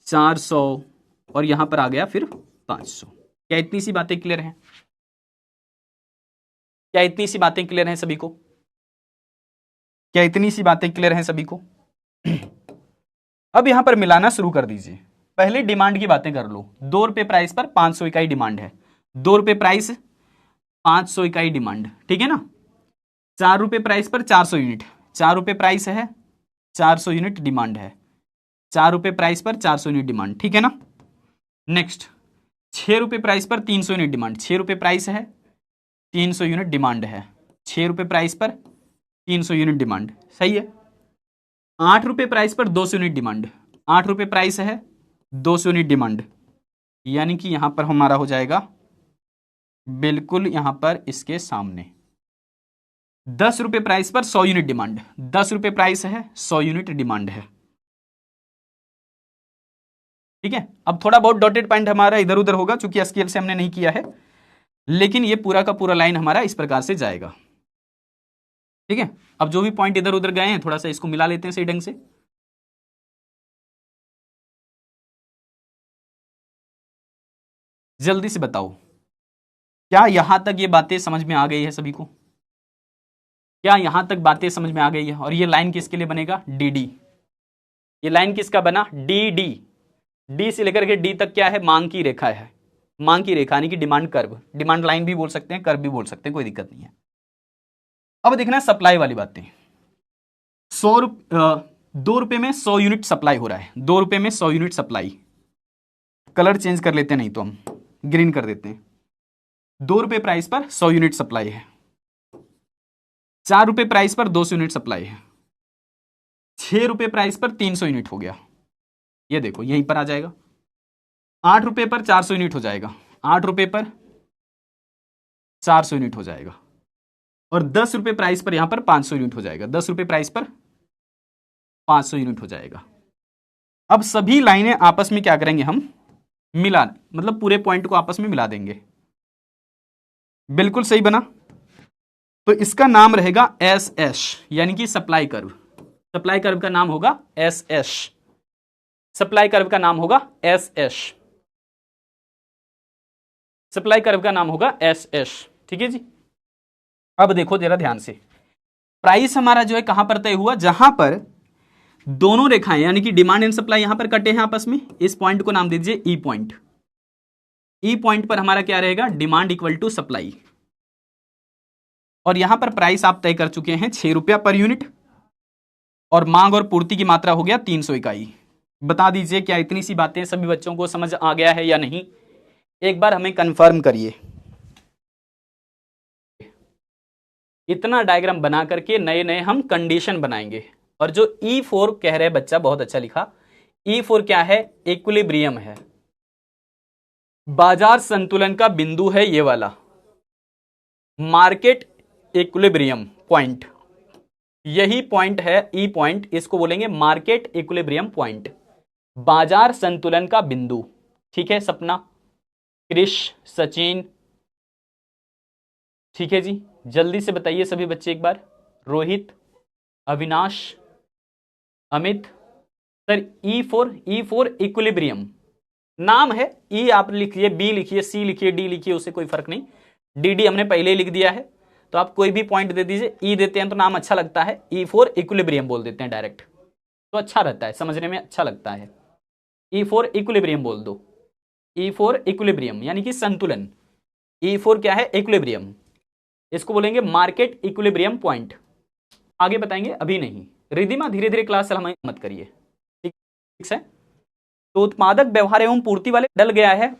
S1: 400 और यहां पर आ गया फिर 500। क्या इतनी सी बातें क्लियर हैं? क्या इतनी सी बातें क्लियर हैं सभी को? क्या इतनी सी बातें क्लियर हैं सभी को? अब यहां पर मिलाना शुरू कर दीजिए। पहले डिमांड की बातें कर लो। 2 रुपए प्राइस पर 500 इकाई डिमांड है। 2 रुपए प्राइस, 500 इकाई डिमांड, ठीक है ना। 4 रुपए प्राइस पर 400 यूनिट, 4 रुपए प्राइस है, 400 यूनिट डिमांड है। 4 रुपए प्राइस पर 400 यूनिट डिमांड, ठीक है ना। नेक्स्ट 6 रुपए प्राइस पर 300 यूनिट डिमांड, 6 रुपए प्राइस है, 300 यूनिट डिमांड है। 6 रुपए प्राइस पर 300 यूनिट डिमांड, सही है। 8 रुपए प्राइस पर 200 यूनिट डिमांड, 8 रुपए प्राइस है, 200 यूनिट डिमांड, यानी कि यहां पर हमारा हो जाएगा बिल्कुल यहां पर इसके सामने। 10 रुपए प्राइस पर 100 यूनिट डिमांड, 10 रुपए प्राइस है, 100 यूनिट डिमांड है, ठीक है। अब थोड़ा बहुत डॉटेड पॉइंट हमारा इधर उधर होगा, चूंकि स्केल से हमने नहीं किया है, लेकिन ये पूरा का पूरा लाइन हमारा इस प्रकार से जाएगा, ठीक है। अब जो भी पॉइंट इधर उधर गए हैं थोड़ा सा इसको मिला लेते हैं सही ढंग से। जल्दी से बताओ, क्या यहां तक ये बातें समझ में आ गई है सभी को? क्या यहां तक बातें समझ में आ गई है? और ये लाइन किसके लिए बनेगा? डी। ये लाइन किसका बना? डी। डी से लेकर के डी तक क्या है? मांग की रेखा है। मांग की रेखा यानी कि डिमांड कर्व, डिमांड लाइन भी बोल सकते हैं, कर्व भी बोल सकते हैं, कोई दिक्कत नहीं है। अब देखना सप्लाई वाली बातें। 2 रुपए में 100 यूनिट सप्लाई हो रहा है, 2 रुपए में 100 यूनिट सप्लाई। कलर चेंज कर लेते हैं, नहीं तो हम ग्रीन कर देते हैं। 2 रुपए प्राइस पर 100 यूनिट सप्लाई है। 4 रुपए प्राइस पर 200 यूनिट सप्लाई है। 6 रुपए प्राइस पर 300 यूनिट हो गया, ये देखो यहीं पर आ जाएगा। 8 रुपए पर 400 यूनिट हो जाएगा, 8 रुपए पर 400 यूनिट हो जाएगा। और 10 रुपए प्राइस पर यहां पर 500 यूनिट हो जाएगा, 10 रुपए प्राइस पर 500 यूनिट हो जाएगा। अब सभी लाइनें आपस में क्या करेंगे हम? मिला, मतलब पूरे पॉइंट को आपस में मिला देंगे। बिल्कुल सही बना। तो इसका नाम रहेगा एस एस, यानी कि सप्लाई कर्व। सप्लाई कर्व का नाम होगा एस एस। सप्लाई कर्व का नाम होगा एस एस। सप्लाई कर्व का नाम होगा एस एस, ठीक है जी। अब देखो जरा ध्यान से, प्राइस हमारा जो है कहां पर तय हुआ? जहां पर दोनों रेखाएं यानी कि डिमांड एंड सप्लाई यहां पर कटे हैं आपस में। इस पॉइंट को नाम दे दीजिए ई पॉइंट। ई पॉइंट पर हमारा क्या रहेगा? Demand equal to supply. और यहां पर प्राइस आप तय कर चुके हैं 6 रुपया पर यूनिट, और मांग और पूर्ति की मात्रा हो गया 300 इकाई। बता दीजिए क्या इतनी सी बातें सभी बच्चों को समझ आ गया है या नहीं? एक बार हमें कंफर्म करिए। इतना डायग्राम बना करके नए नए हम कंडीशन बनाएंगे। और जो E4 कह रहे बच्चा, बहुत अच्छा लिखा। E4 क्या है? इक्विलिब्रियम है, बाजार संतुलन का बिंदु है ये वाला, मार्केट इक्विलिब्रियम पॉइंट। यही पॉइंट है ई पॉइंट, इसको बोलेंगे मार्केट इक्विलिब्रियम पॉइंट, बाजार संतुलन का बिंदु। ठीक है सपना, क्रिश, सचिन, ठीक है जी। जल्दी से बताइए सभी बच्चे एक बार। Rohit, Avinash, Amit. Sir E4 equilibrium नाम है। ई आप लिखिए, बी लिखिए, सी लिखिए, डी लिखिए, उससे कोई फर्क नहीं। डी हमने पहले ही लिख दिया है। तो आप कोई भी पॉइंट दे दीजिए, ई देते हैं तो नाम अच्छा लगता है, ई फॉर इक्विलिब्रियम बोल देते हैं डायरेक्ट, तो अच्छा रहता है, समझने में अच्छा लगता है। ई फॉर इक्विलिब्रियम बोल दो, ई फॉर इक्विलिब्रियम यानी कि संतुलन, ई फॉर क्या है, इक्विलिब्रियम, इसको बोलेंगे मार्केट इक्विलिब्रियम पॉइंट। आगे बताएंगे, अभी नहीं। रिधिमा धीरे धीरे क्लास हमें मत करिए, ठीक है। तो उत्पादक व्यवहार एवं पूर्ति वाले डल गया है,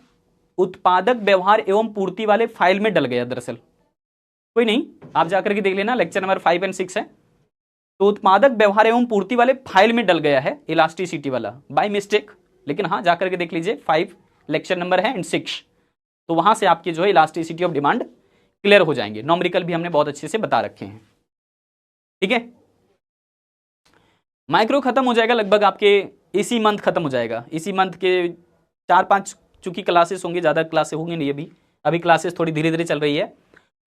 S1: उत्पादक व्यवहार एवं पूर्ति वाले फाइल में डल गया दरअसल, कोई नहीं, आप जाकर के देख लेना, लेक्चर नंबर 5 और 6 है। तो उत्पादक व्यवहार एवं पूर्ति वाले फाइल में डल गया है इलास्टिसिटी वाला बाय मिस्टेक, लेकिन हाँ जाकर के देख लीजिए, 5 लेक्चर नंबर है एंड 6, तो वहां से आपकी जो है इलास्टिसिटी ऑफ डिमांड क्लियर हो जाएंगे। नॉमरिकल भी हमने बहुत अच्छे से बता रखे हैं, ठीक है। माइक्रो खत्म हो जाएगा लगभग आपके इसी मंथ खत्म हो जाएगा, इसी मंथ के 4-5 चूंकि क्लासेस होंगी, ज़्यादा क्लासेस होंगी नहीं, अभी क्लासेस थोड़ी धीरे धीरे चल रही है,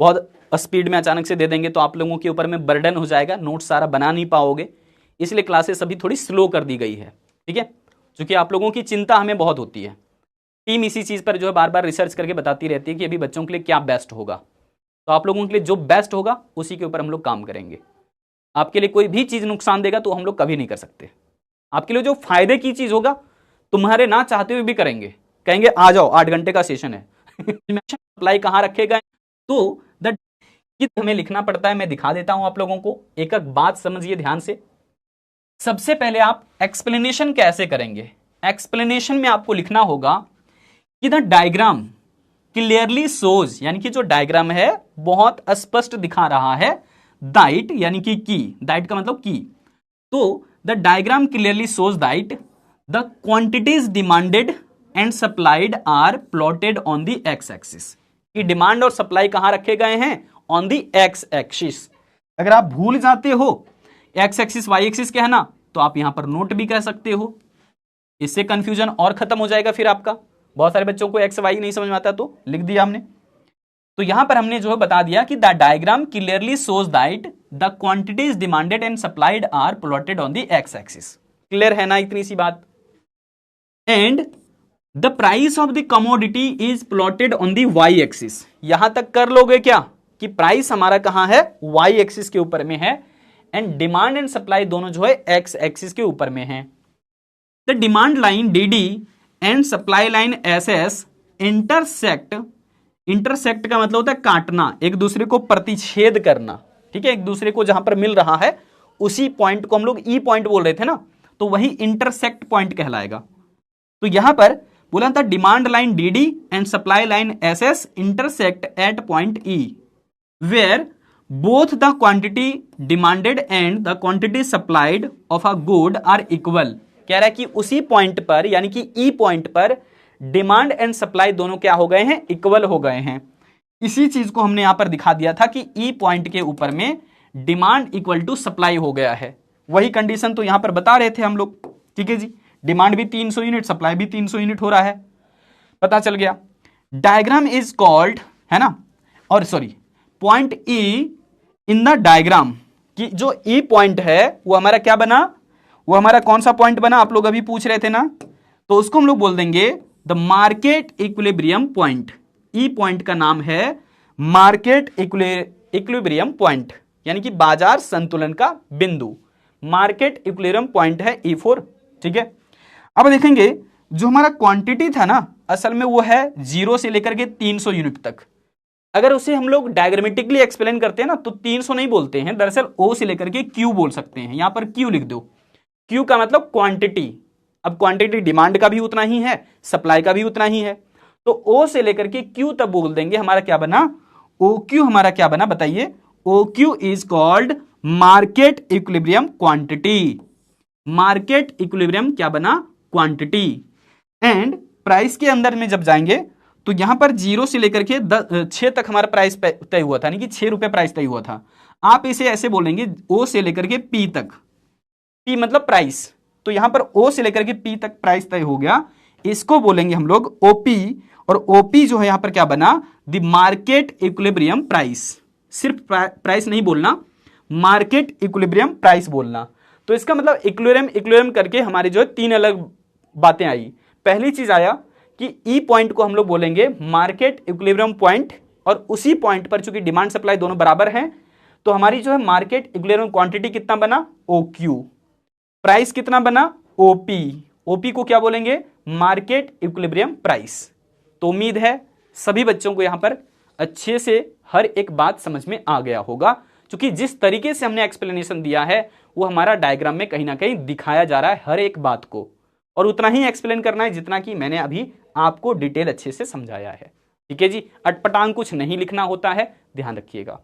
S1: बहुत स्पीड में अचानक से दे देंगे तो आप लोगों के ऊपर में बर्डन हो जाएगा, नोट सारा बना नहीं पाओगे, इसलिए क्लासेस अभी थोड़ी स्लो कर दी गई है, ठीक है। क्योंकि आप लोगों की चिंता हमें बहुत होती है, टीम इसी चीज़ पर जो है बार बार रिसर्च करके बताती रहती है कि अभी बच्चों के लिए क्या बेस्ट होगा, तो आप लोगों के लिए जो बेस्ट होगा उसी के ऊपर हम लोग काम करेंगे। आपके लिए कोई भी चीज़ नुकसान देगा तो हम लोग कभी नहीं कर सकते, आपके लिए जो फायदे की चीज़ होगा तुम्हारे ना चाहते हुए भी करेंगे, कहेंगे आ जाओ 8 घंटे का सेशन है अप्लाई कहाँ रखे गए, तो द हमें लिखना पड़ता है, मैं दिखा देता हूं आप लोगों को, एक एक बात समझिए ध्यान से। सबसे पहले आप एक्सप्लेनेशन कैसे करेंगे, एक्सप्लेनेशन में आपको लिखना होगा कि द डायग्राम क्लियरली शोज, यानी कि जो डायग्राम है बहुत स्पष्ट दिखा रहा है, दैट यानी कि की, दैट का मतलब की, तो the diagram clearly shows that the quantities demanded and supplied are plotted on the X axis, कि डिमांड और सप्लाई कहां रखे गए हैं, ऑन द एक्स एक्सिस। अगर आप भूल जाते हो एक्स एक्सिस वाई एक्सिस क्या है ना, तो आप यहां पर नोट भी कह सकते हो, इससे कंफ्यूजन और खत्म हो जाएगा फिर आपका। बहुत सारे बच्चों को एक्स वाई नहीं समझ में आता तो लिख दिया हमने, तो यहां पर हमने जो है बता दिया कि the diagram clearly shows that the quantities demanded and supplied are plotted on the X axis. Clear है ना इतनी सी बात। And the price of the commodity is plotted on the Y axis, यहां तक कर लोगे क्या कि प्राइस हमारा कहां है, वाई एक्सिस के ऊपर में है, एंड डिमांड एंड सप्लाई दोनों जो है एक्स एक्सिस के ऊपर में है। The demand line D D and supply line S S intersect, intersect का मतलब होता है काटना, एक दूसरे को प्रतिच्छेद करना, ठीक है, एक दूसरे को जहां पर मिल रहा है उसी पॉइंट को हम लोग ई पॉइंट बोल रहे थे ना, तो वही इंटरसेक्ट पॉइंट कहलाएगा। तो यहां पर बोला था demand line D D and supply line S S intersect at point E where both the quantity demanded and the quantity supplied of a good are equal. कह रहा है कि उसी पॉइंट पर यानी कि ई पॉइंट पर डिमांड एंड सप्लाई दोनों क्या हो गए हैं, इक्वल हो गए हैं। इसी चीज को हमने यहां पर दिखा दिया था कि ई पॉइंट के ऊपर में डिमांड इक्वल टू सप्लाई हो गया है, वही कंडीशन तो यहां पर बता रहे थे हम लोग, ठीक है जी। डिमांड भी 300 यूनिट, सप्लाई भी 300 यूनिट हो रहा है, पता चल गया। डायग्राम इज कॉल्ड, है ना, और sorry point E in the diagram, कि जो ई पॉइंट है वो हमारा क्या बना, वो हमारा कौन सा पॉइंट बना, आप लोग अभी पूछ रहे थे ना, तो उसको हम लोग बोल देंगे the market equilibrium point. E point का नाम है मार्केट इक्विलिब्रियम पॉइंट, यानी कि बाजार संतुलन का बिंदु, मार्केट इक्विलिब्रियम पॉइंट है E4, ठीक है। अब देखेंगे जो हमारा क्वांटिटी था ना, असल में वो है 0 से लेकर के 300 यूनिट तक। अगर उसे हम लोग डायग्रामेटिकली एक्सप्लेन करते हैं ना तो 300 नहीं बोलते हैं, दरअसल O से लेकर के Q बोल सकते हैं, यहां पर Q लिख दो, Q का मतलब क्वांटिटी। अब क्वांटिटी डिमांड का भी उतना ही है, सप्लाई का भी उतना ही है, तो O से लेकर के Q तब बोल देंगे, हमारा क्या बना, OQ हमारा क्या बना बताइए, OQ is called market equilibrium quantity. Market equilibrium क्या बना, क्वांटिटी। एंड प्राइस के अंदर में जब जाएंगे तो यहां पर 0 से लेकर के 6 तक हमारा प्राइस तय हुआ था, यानी कि 6 रुपए प्राइस तय हुआ था। आप इसे ऐसे बोलेंगे O से लेकर के P तक, P मतलब प्राइस, तो यहां पर O से लेकर के P तक प्राइस तय हो गया, इसको बोलेंगे हम लोग OP, और OP जो है यहां पर क्या बना, द मार्केट इक्विलिब्रियम प्राइस। सिर्फ प्राइस नहीं बोलना, मार्केट इक्विलिब्रियम प्राइस बोलना। तो इसका मतलब इक्विलिब्रियम करके हमारी जो है 3 अलग बातें आई। पहली चीज आया कि ई पॉइंट को हम लोग बोलेंगे मार्केट इक्विलिब्रियम पॉइंट और उसी पॉइंट पर चूंकि डिमांड सप्लाई दोनों बराबर हैं, तो हमारी जो है मार्केट इक्विलिब्रियम क्वांटिटी कितना बना, OQ, प्राइस कितना बना, OP, OP को क्या बोलेंगे, मार्केट इक्विलिब्रियम प्राइस। तो उम्मीद है सभी बच्चों को यहां पर अच्छे से हर एक बात समझ में आ गया होगा, क्योंकि जिस तरीके से हमने एक्सप्लेनेशन दिया है वो हमारा डायग्राम में कहीं ना कहीं दिखाया जा रहा है हर एक बात को, और उतना ही एक्सप्लेन करना है जितना कि मैंने अभी आपको डिटेल अच्छे से समझाया है। ठीक है जी, अटपटांग कुछ नहीं लिखना होता है, ध्यान रखिएगा।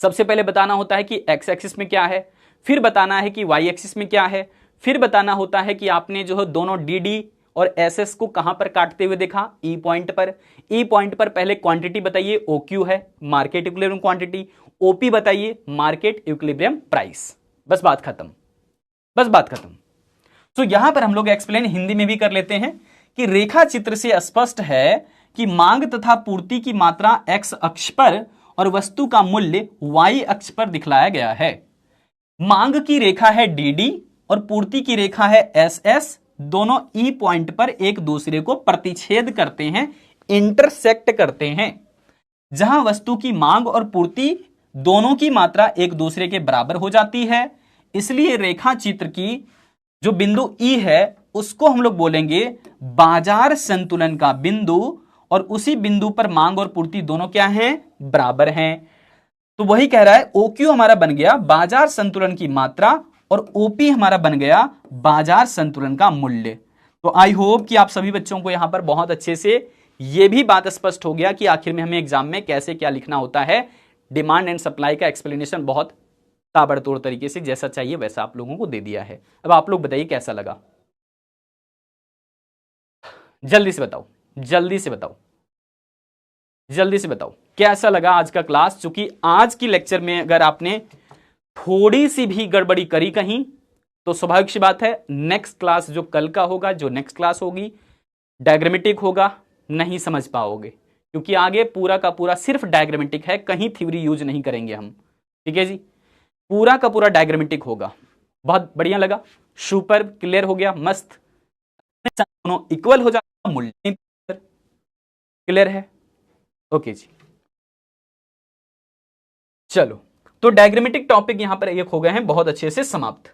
S1: सबसे पहले बताना होता है कि एक्स एक्सिस में क्या है, फिर बताना है कि वाई एक्सिस में क्या है, फिर बताना होता है कि आपने जो है दोनों डी और एस को कहां पर काटते हुए देखा, ई पॉइंट पर। ई पॉइंट पर पहले क्वांटिटी बताइए, OQ है मार्केट इक्विलिब्रियम क्वांटिटी, OP बताइए मार्केट इक्विलिब्रियम प्राइस। बस बात खत्म, बस बात खत्म। तो यहां पर हम लोग एक्सप्लेन हिंदी में भी कर लेते हैं कि रेखा चित्र से स्पष्ट है कि मांग तथा पूर्ति की मात्रा एक्स अक्ष पर और वस्तु का मूल्य वाई अक्ष पर दिखलाया गया है। मांग की रेखा है DD और पूर्ति की रेखा है SS, दोनों ई पॉइंट पर एक दूसरे को प्रतिच्छेद करते हैं, इंटरसेक्ट करते हैं। जहां वस्तु की मांग और पूर्ति दोनों की मात्रा एक दूसरे के बराबर हो जाती है, इसलिए रेखा चित्र की जो बिंदु E है उसको हम लोग बोलेंगे बाजार संतुलन का बिंदु, और उसी बिंदु पर मांग और पूर्ति दोनों क्या हैं, बराबर हैं। तो वही कह रहा है OQ हमारा बन गया बाजार संतुलन की मात्रा और OP हमारा बन गया बाजार संतुलन का मूल्य। तो आई होप कि आप सभी बच्चों को यहां पर बहुत अच्छे से यह भी बात स्पष्ट हो गया कि आखिर में हमें एग्जाम में कैसे क्या लिखना होता है। डिमांड एंड सप्लाई का एक्सप्लेनेशन बहुत ताबड़तोड़ तरीके से जैसा चाहिए वैसा आप लोगों को दे दिया है। अब आप लोग बताइए कैसा लगा, जल्दी से बताओ, जल्दी से बताओ, जल्दी से बताओ कैसा लगा आज का क्लास। चूंकि आज की लेक्चर में अगर आपने थोड़ी सी भी गड़बड़ी करी कहीं, तो स्वाभाविक सी बात है नेक्स्ट क्लास जो कल का होगा, जो नेक्स्ट क्लास होगी डायग्रामेटिक होगा, नहीं समझ पाओगे, क्योंकि आगे पूरा का पूरा सिर्फ डायग्रामेटिक है, कहीं थ्योरी यूज नहीं करेंगे हम। ठीक है जी, पूरा का पूरा डायग्रामेटिक होगा। बहुत बढ़िया लगा, सुपर क्लियर हो गया, मस्त, दोनों इक्वल हो जाएगा, मूल्य क्लियर है। ओके जी, चलो तो डायग्रामेटिक टॉपिक यहां पर एक हो गए हैं बहुत अच्छे से समाप्त।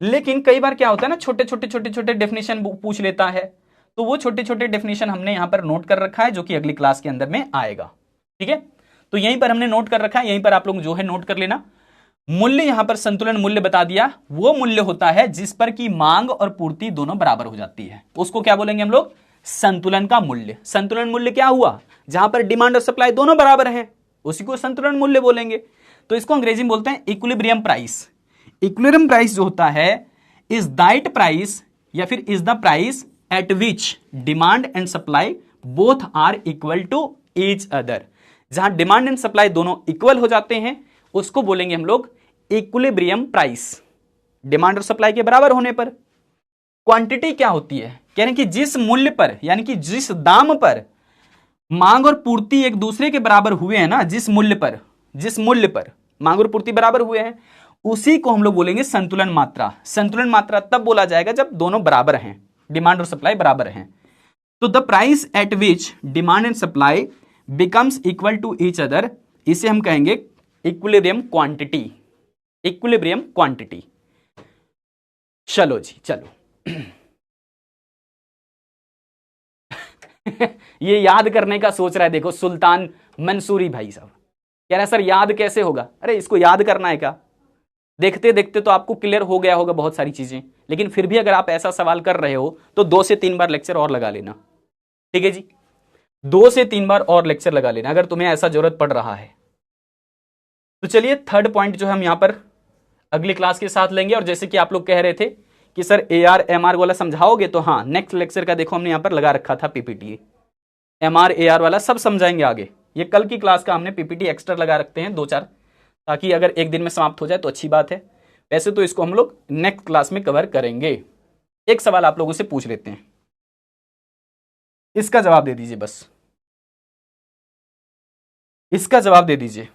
S1: लेकिन कई बार क्या होता है ना, छोटे छोटे छोटे छोटे डेफिनेशन पूछ लेता है, तो वो छोटे छोटे डेफिनेशन हमने यहां पर नोट कर रखा है जो कि अगली क्लास के अंदर में आएगा। ठीक है, तो यहीं पर हमने नोट कर रखा है, यहीं पर आप लोग जो है नोट कर लेना। मूल्य यहां पर संतुलन मूल्य बता दिया, वो मूल्य होता है जिस पर की मांग और पूर्ति दोनों बराबर हो जाती है, उसको क्या बोलेंगे हम लोग, संतुलन का मूल्य। संतुलन मूल्य क्या हुआ, जहां पर डिमांड और सप्लाई दोनों बराबर हैं, उसी को संतुलन मूल्य बोलेंगे। तो इसको अंग्रेजी में बोलते हैं इक्विलिब्रियम प्राइस। इक्विलिब्रियम प्राइस जो होता है इज दैट प्राइस या फिर is the price at which demand and supply both are equal to each other. जहां डिमांड एंड सप्लाई दोनों इक्वल हो जाते हैं उसको बोलेंगे हम लोग इक्विलिब्रियम प्राइस, डिमांड और सप्लाई के बराबर होने पर। क्वांटिटी क्या होती है, यानी कि जिस मूल्य पर, यानी कि जिस दाम पर मांग और पूर्ति एक दूसरे के बराबर हुए हैं ना, जिस मूल्य पर मांग और पूर्ति बराबर हुए हैं, उसी को हम लोग बोलेंगे संतुलन मात्रा। संतुलन मात्रा तब बोला जाएगा जब दोनों बराबर हैं, डिमांड और सप्लाई बराबर हैं। तो the price at which demand and supply becomes equal to each other, इसे हम कहेंगे इक्विलिब्रियम क्वांटिटी। Equilibrium quantity. चलो जी चलो ये याद करने का सोच रहा है, देखो सुल्तान मंसूरी भाई साहब कह रहा है सर याद कैसे होगा। अरे इसको याद करना है क्या, देखते देखते तो आपको क्लियर हो गया होगा बहुत सारी चीजें, लेकिन फिर भी अगर आप ऐसा सवाल कर रहे हो तो 2 से 3 बार लेक्चर और लगा लेना। ठीक है जी, 2 से 3 बार और लेक्चर लगा लेना अगर तुम्हें ऐसा जरूरत पड़ रहा है। तो चलिए थर्ड पॉइंट जो हम यहां पर अगली क्लास के साथ लेंगे। और जैसे कि आप लोग कह रहे थे कि सर AR MR वाला समझाओगे, तो हाँ नेक्स्ट लेक्चर का देखो हमने यहां पर लगा रखा था PPT, MR AR वाला सब समझाएंगे आगे। ये कल की क्लास का हमने PPT एक्स्ट्रा लगा रखते हैं 2-4, ताकि अगर एक दिन में समाप्त हो जाए तो अच्छी बात है। वैसे तो इसको हम लोग नेक्स्ट क्लास में कवर करेंगे। एक सवाल आप लोगों से पूछ लेते हैं, इसका जवाब दे दीजिए, बस इसका जवाब दे दीजिए।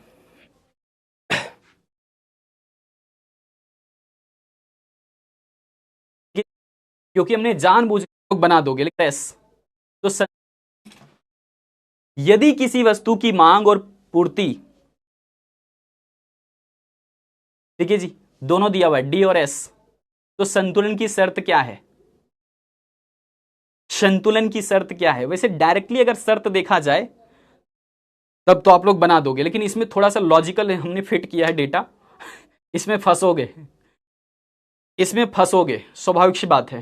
S1: क्योंकि हमने जानबूझ के बना दोगे लेकिन तो यदि किसी वस्तु की मांग और पूर्ति, ठीक है जी, दोनों दिया हुआ है डी और एस, तो संतुलन की शर्त क्या है? संतुलन की शर्त क्या है? वैसे डायरेक्टली अगर शर्त देखा जाए तब तो आप लोग बना दोगे, लेकिन इसमें थोड़ा सा लॉजिकल हमने फिट किया है डेटा, इसमें फंसोगे, इसमें फंसोगे, स्वाभाविक सी बात है,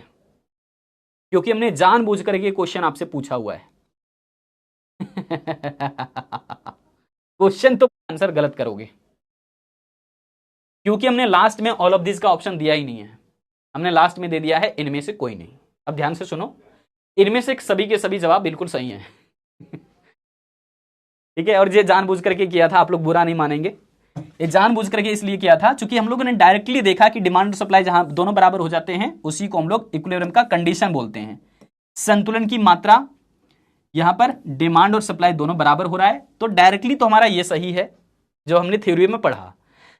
S1: क्योंकि हमने जानबूझ करके क्वेश्चन आपसे पूछा हुआ है। क्वेश्चन तो आंसर गलत करोगे, क्योंकि हमने लास्ट में ऑल ऑफ दिस का ऑप्शन दिया ही नहीं है, हमने लास्ट में दे दिया है इनमें से कोई नहीं। अब ध्यान से सुनो, इनमें से सभी के सभी जवाब बिल्कुल सही हैं। ठीक है, और ये जानबूझ करके किया था, आप लोग बुरा नहीं मानेंगे, ये जानबूझ करके इसलिए किया था क्योंकि हम लोगों ने डायरेक्टली देखा कि डिमांड और सप्लाई जहां दोनों बराबर हो जाते हैं उसी को हम लोग इक्विलिब्रियम का कंडीशन बोलते हैं। संतुलन की मात्रा, यहां पर डिमांड और सप्लाई दोनों बराबर हो रहा है, तो डायरेक्टली तो हमारा ये सही है जो हमने थ्योरी में पढ़ा।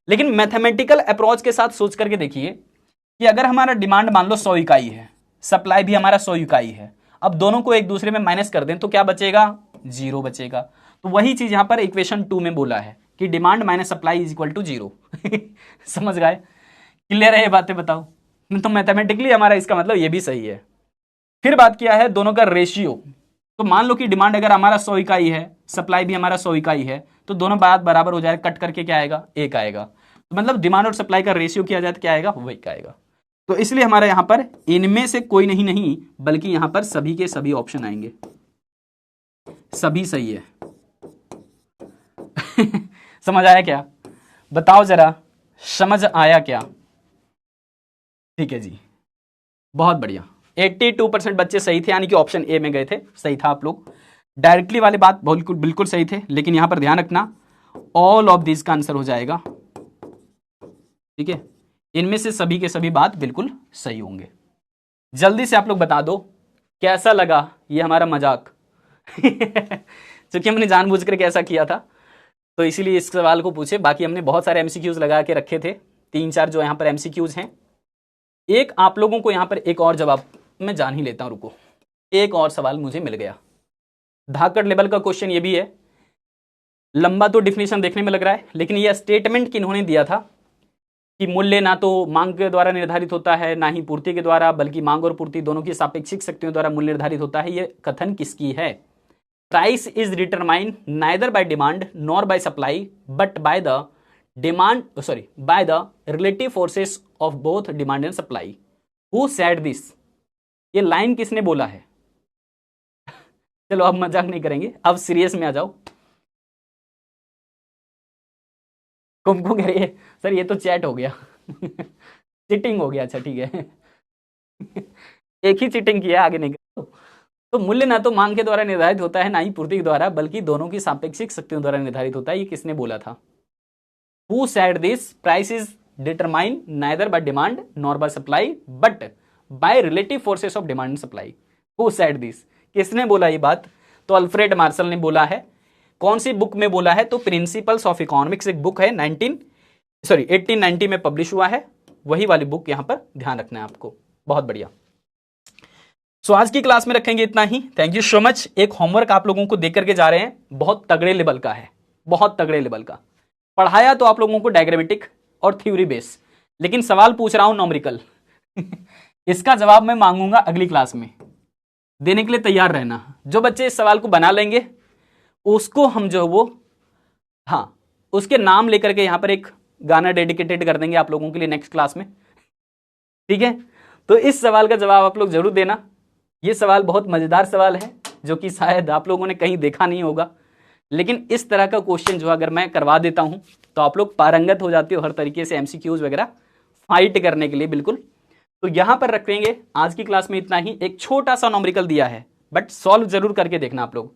S1: लेकिन मैथमेटिकल अप्रोच के साथ सोच करके देखिए कि अगर हमारा डिमांड मान लो 100 इकाई है, सप्लाई भी हमारा 100 इकाई है, अब दोनों को एक दूसरे में माइनस कर दें तो क्या बचेगा? 0 बचेगा। तो वही चीज यहां पर इक्वेशन 2 में बोला है कि demand minus supply is equal to 0। समझ गए? क्लियर है ये बातें? बताओ। तो मैथमेटिकली हमारा इसका मतलब ये भी सही है। फिर बात किया है दोनों का रेशियो। तो मान लो कि डिमांड अगर हमारा 100 इकाई है, सप्लाई भी हमारा 100 इकाई है, तो दोनों बात बराबर हो जाएगा, कट करके क्या आएगा? 1 आएगा। तो मतलब डिमांड और सप्लाई का रेशियो किया जाए तो क्या आएगा? वही आएगा। तो इसलिए हमारे यहां पर इनमें से कोई नहीं बल्कि यहां पर सभी के सभी ऑप्शन आएंगे, सभी सही है। समझ आया क्या? बताओ जरा, समझ आया क्या? ठीक है जी, बहुत बढ़िया। 82% बच्चे सही थे, यानी कि ऑप्शन ए में गए थे, सही था आप लोग। डायरेक्टली वाले बात बिल्कुल बिल्कुल सही थे, लेकिन यहां पर ध्यान रखना ऑल ऑफ दिस का आंसर हो जाएगा। ठीक है, इनमें से सभी के सभी बात बिल्कुल सही होंगे। जल्दी से आप लोग बता दो कैसा लगा ये हमारा मजाक। क्योंकि हमने जानबूझ कर कैसा किया था, तो इसीलिए इस सवाल को पूछे। बाकी हमने बहुत सारे एमसीक्यूज लगा के रखे थे, 3-4 जो यहाँ पर एमसीक्यूज हैं। एक आप लोगों को यहाँ पर एक और जवाब मैं जान ही लेता हूँ, रुको। एक और सवाल मुझे मिल गया, धाकड़ लेवल का क्वेश्चन ये भी है। लंबा तो डिफिनेशन देखने में लग रहा है, लेकिन यह स्टेटमेंट किन्होंने दिया था कि मूल्य ना तो मांग के द्वारा निर्धारित होता है ना ही पूर्ति के द्वारा, बल्कि मांग और पूर्ति दोनों की सापेक्षिक शक्तियों द्वारा मूल्य निर्धारित होता है। यह कथन किसकी है? Price is determined neither by demand nor by supply but by the by the relative forces of both demand and supply. Who said this? ये लाइन किसने बोला है? चलो अब मजाक नहीं करेंगे, अब सीरियस में आ जाओ। कुमकुम कह रही है सर ये तो चैट हो गया। चीटिंग हो गया। अच्छा ठीक है। एक ही चीटिंग किया, आगे नहीं कर। तो मूल्य ना तो मांग के द्वारा निर्धारित होता है ना ही पूर्ति के द्वारा, बल्कि दोनों की सापेक्षिक शक्तियों द्वारा निर्धारित होता है। ये किसने बोला था? Who said this? Price is determined neither by demand nor by supply but by relative forces of demand and supply. Who said this? किसने बोला ये बात? तो अल्फ्रेड मार्शल ने बोला है। कौन सी बुक में बोला है? तो प्रिंसिपल्स ऑफ इकोनॉमिक्स एक बुक है, 1890 में पब्लिश हुआ है, वही वाली बुक यहां पर ध्यान रखना है आपको। बहुत बढ़िया। सो आज की क्लास में रखेंगे इतना ही। Thank you so much. एक होमवर्क आप लोगों को देख करके जा रहे हैं, बहुत तगड़े लेवल का है, बहुत तगड़े लेवल का। पढ़ाया तो आप लोगों को डायग्रामेटिक और थ्योरी बेस, लेकिन सवाल पूछ रहा हूं नॉमरिकल। इसका जवाब मैं मांगूंगा अगली क्लास में, देने के लिए तैयार रहना। जो बच्चे इस सवाल को बना लेंगे उसको हम जो वो उसके नाम लेकर के यहां पर एक गाना डेडिकेटेड कर देंगे आप लोगों के लिए नेक्स्ट क्लास में। ठीक है, तो इस सवाल का जवाब आप लोग जरूर देना। ये सवाल बहुत मजेदार सवाल है, जो कि शायद आप लोगों ने कहीं देखा नहीं होगा, लेकिन इस तरह का क्वेश्चन जो अगर मैं करवा देता हूं तो आप लोग पारंगत हो जाते हो हर तरीके से एमसीक्यूज वगैरह फाइट करने के लिए। बिल्कुल, तो यहां पर रखेंगे आज की क्लास में इतना ही। एक छोटा सा नॉमरिकल दिया है, बट सॉल्व जरूर करके देखना आप लोग,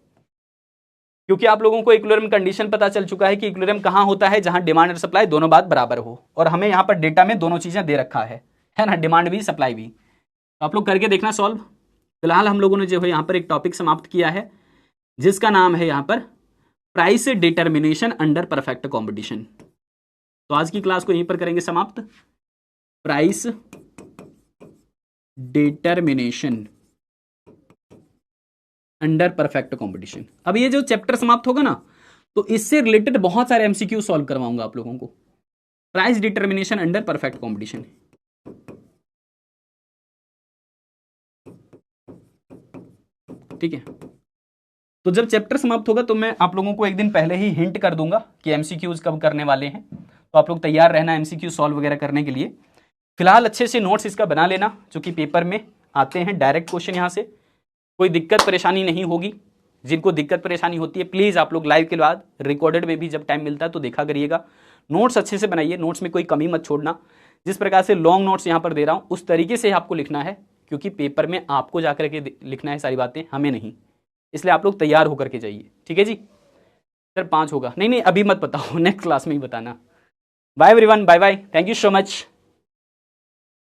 S1: क्योंकि आप लोगों को इक्विलिब्रियम कंडीशन पता चल चुका है कि इक्विलिब्रियम कहां होता है, जहां डिमांड और सप्लाई दोनों बात बराबर हो। और हमें यहां पर डेटा में दोनों चीजें दे रखा है ना, डिमांड भी सप्लाई भी। तो आप लोग करके देखना सॉल्व। फिलहाल हम लोगों ने जो है यहां पर एक टॉपिक समाप्त किया है, जिसका नाम है यहां पर price determination under perfect competition. तो आज की क्लास को यहीं पर करेंगे समाप्त। Price determination under perfect competition. अब ये जो चैप्टर समाप्त होगा ना, तो इससे रिलेटेड बहुत सारे एमसीक्यू सॉल्व करवाऊंगा आप लोगों को। Price determination under perfect competition, ठीक है। तो जब चैप्टर समाप्त होगा तो मैं आप लोगों को एक दिन पहले ही हिंट कर दूंगा कि एमसीक्यूज कब करने वाले हैं, तो आप लोग तैयार रहना एमसीक्यू सॉल्व वगैरह करने के लिए। फिलहाल अच्छे से नोट्स इसका बना लेना, जो कि पेपर में आते हैं डायरेक्ट क्वेश्चन, यहाँ से कोई दिक्कत परेशानी नहीं होगी। जिनको दिक्कत परेशानी होती है प्लीज़ आप लोग लाइव के बाद रिकॉर्डेड में भी जब टाइम मिलता है तो देखा करिएगा। नोट्स अच्छे से बनाइए, नोट्स में कोई कमी मत छोड़ना। जिस प्रकार से लॉन्ग नोट्स यहाँ पर दे रहा हूँ उस तरीके से आपको लिखना है, क्योंकि पेपर में आपको जाकर के लिखना है सारी बातें, हमें नहीं। इसलिए आप लोग तैयार होकर के जाइए, ठीक है जी। सर 5 होगा, नहीं नहीं अभी मत बताओ, नेक्स्ट क्लास में ही बताना। Bye everyone, bye bye, thank you so much.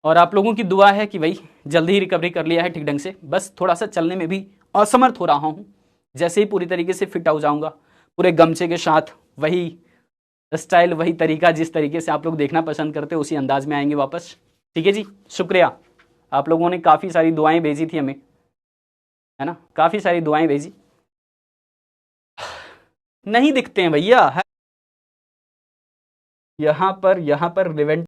S1: और आप लोगों की दुआ है कि भाई जल्दी ही रिकवरी कर लिया है ठीक ढंग से, बस थोड़ा सा चलने में भी असमर्थ हो रहा हूँ। जैसे ही पूरी तरीके से फिट हो जाऊंगा पूरे गमछे के साथ, वही स्टाइल वही तरीका जिस तरीके से आप लोग देखना पसंद करते हो उसी अंदाज में आएंगे वापस, ठीक है जी। शुक्रिया, आप लोगों ने काफ़ी सारी दुआएं भेजी थी हमें, है ना, काफ़ी सारी दुआएं भेजी। नहीं दिखते हैं भैया, यहाँ पर रिवेंट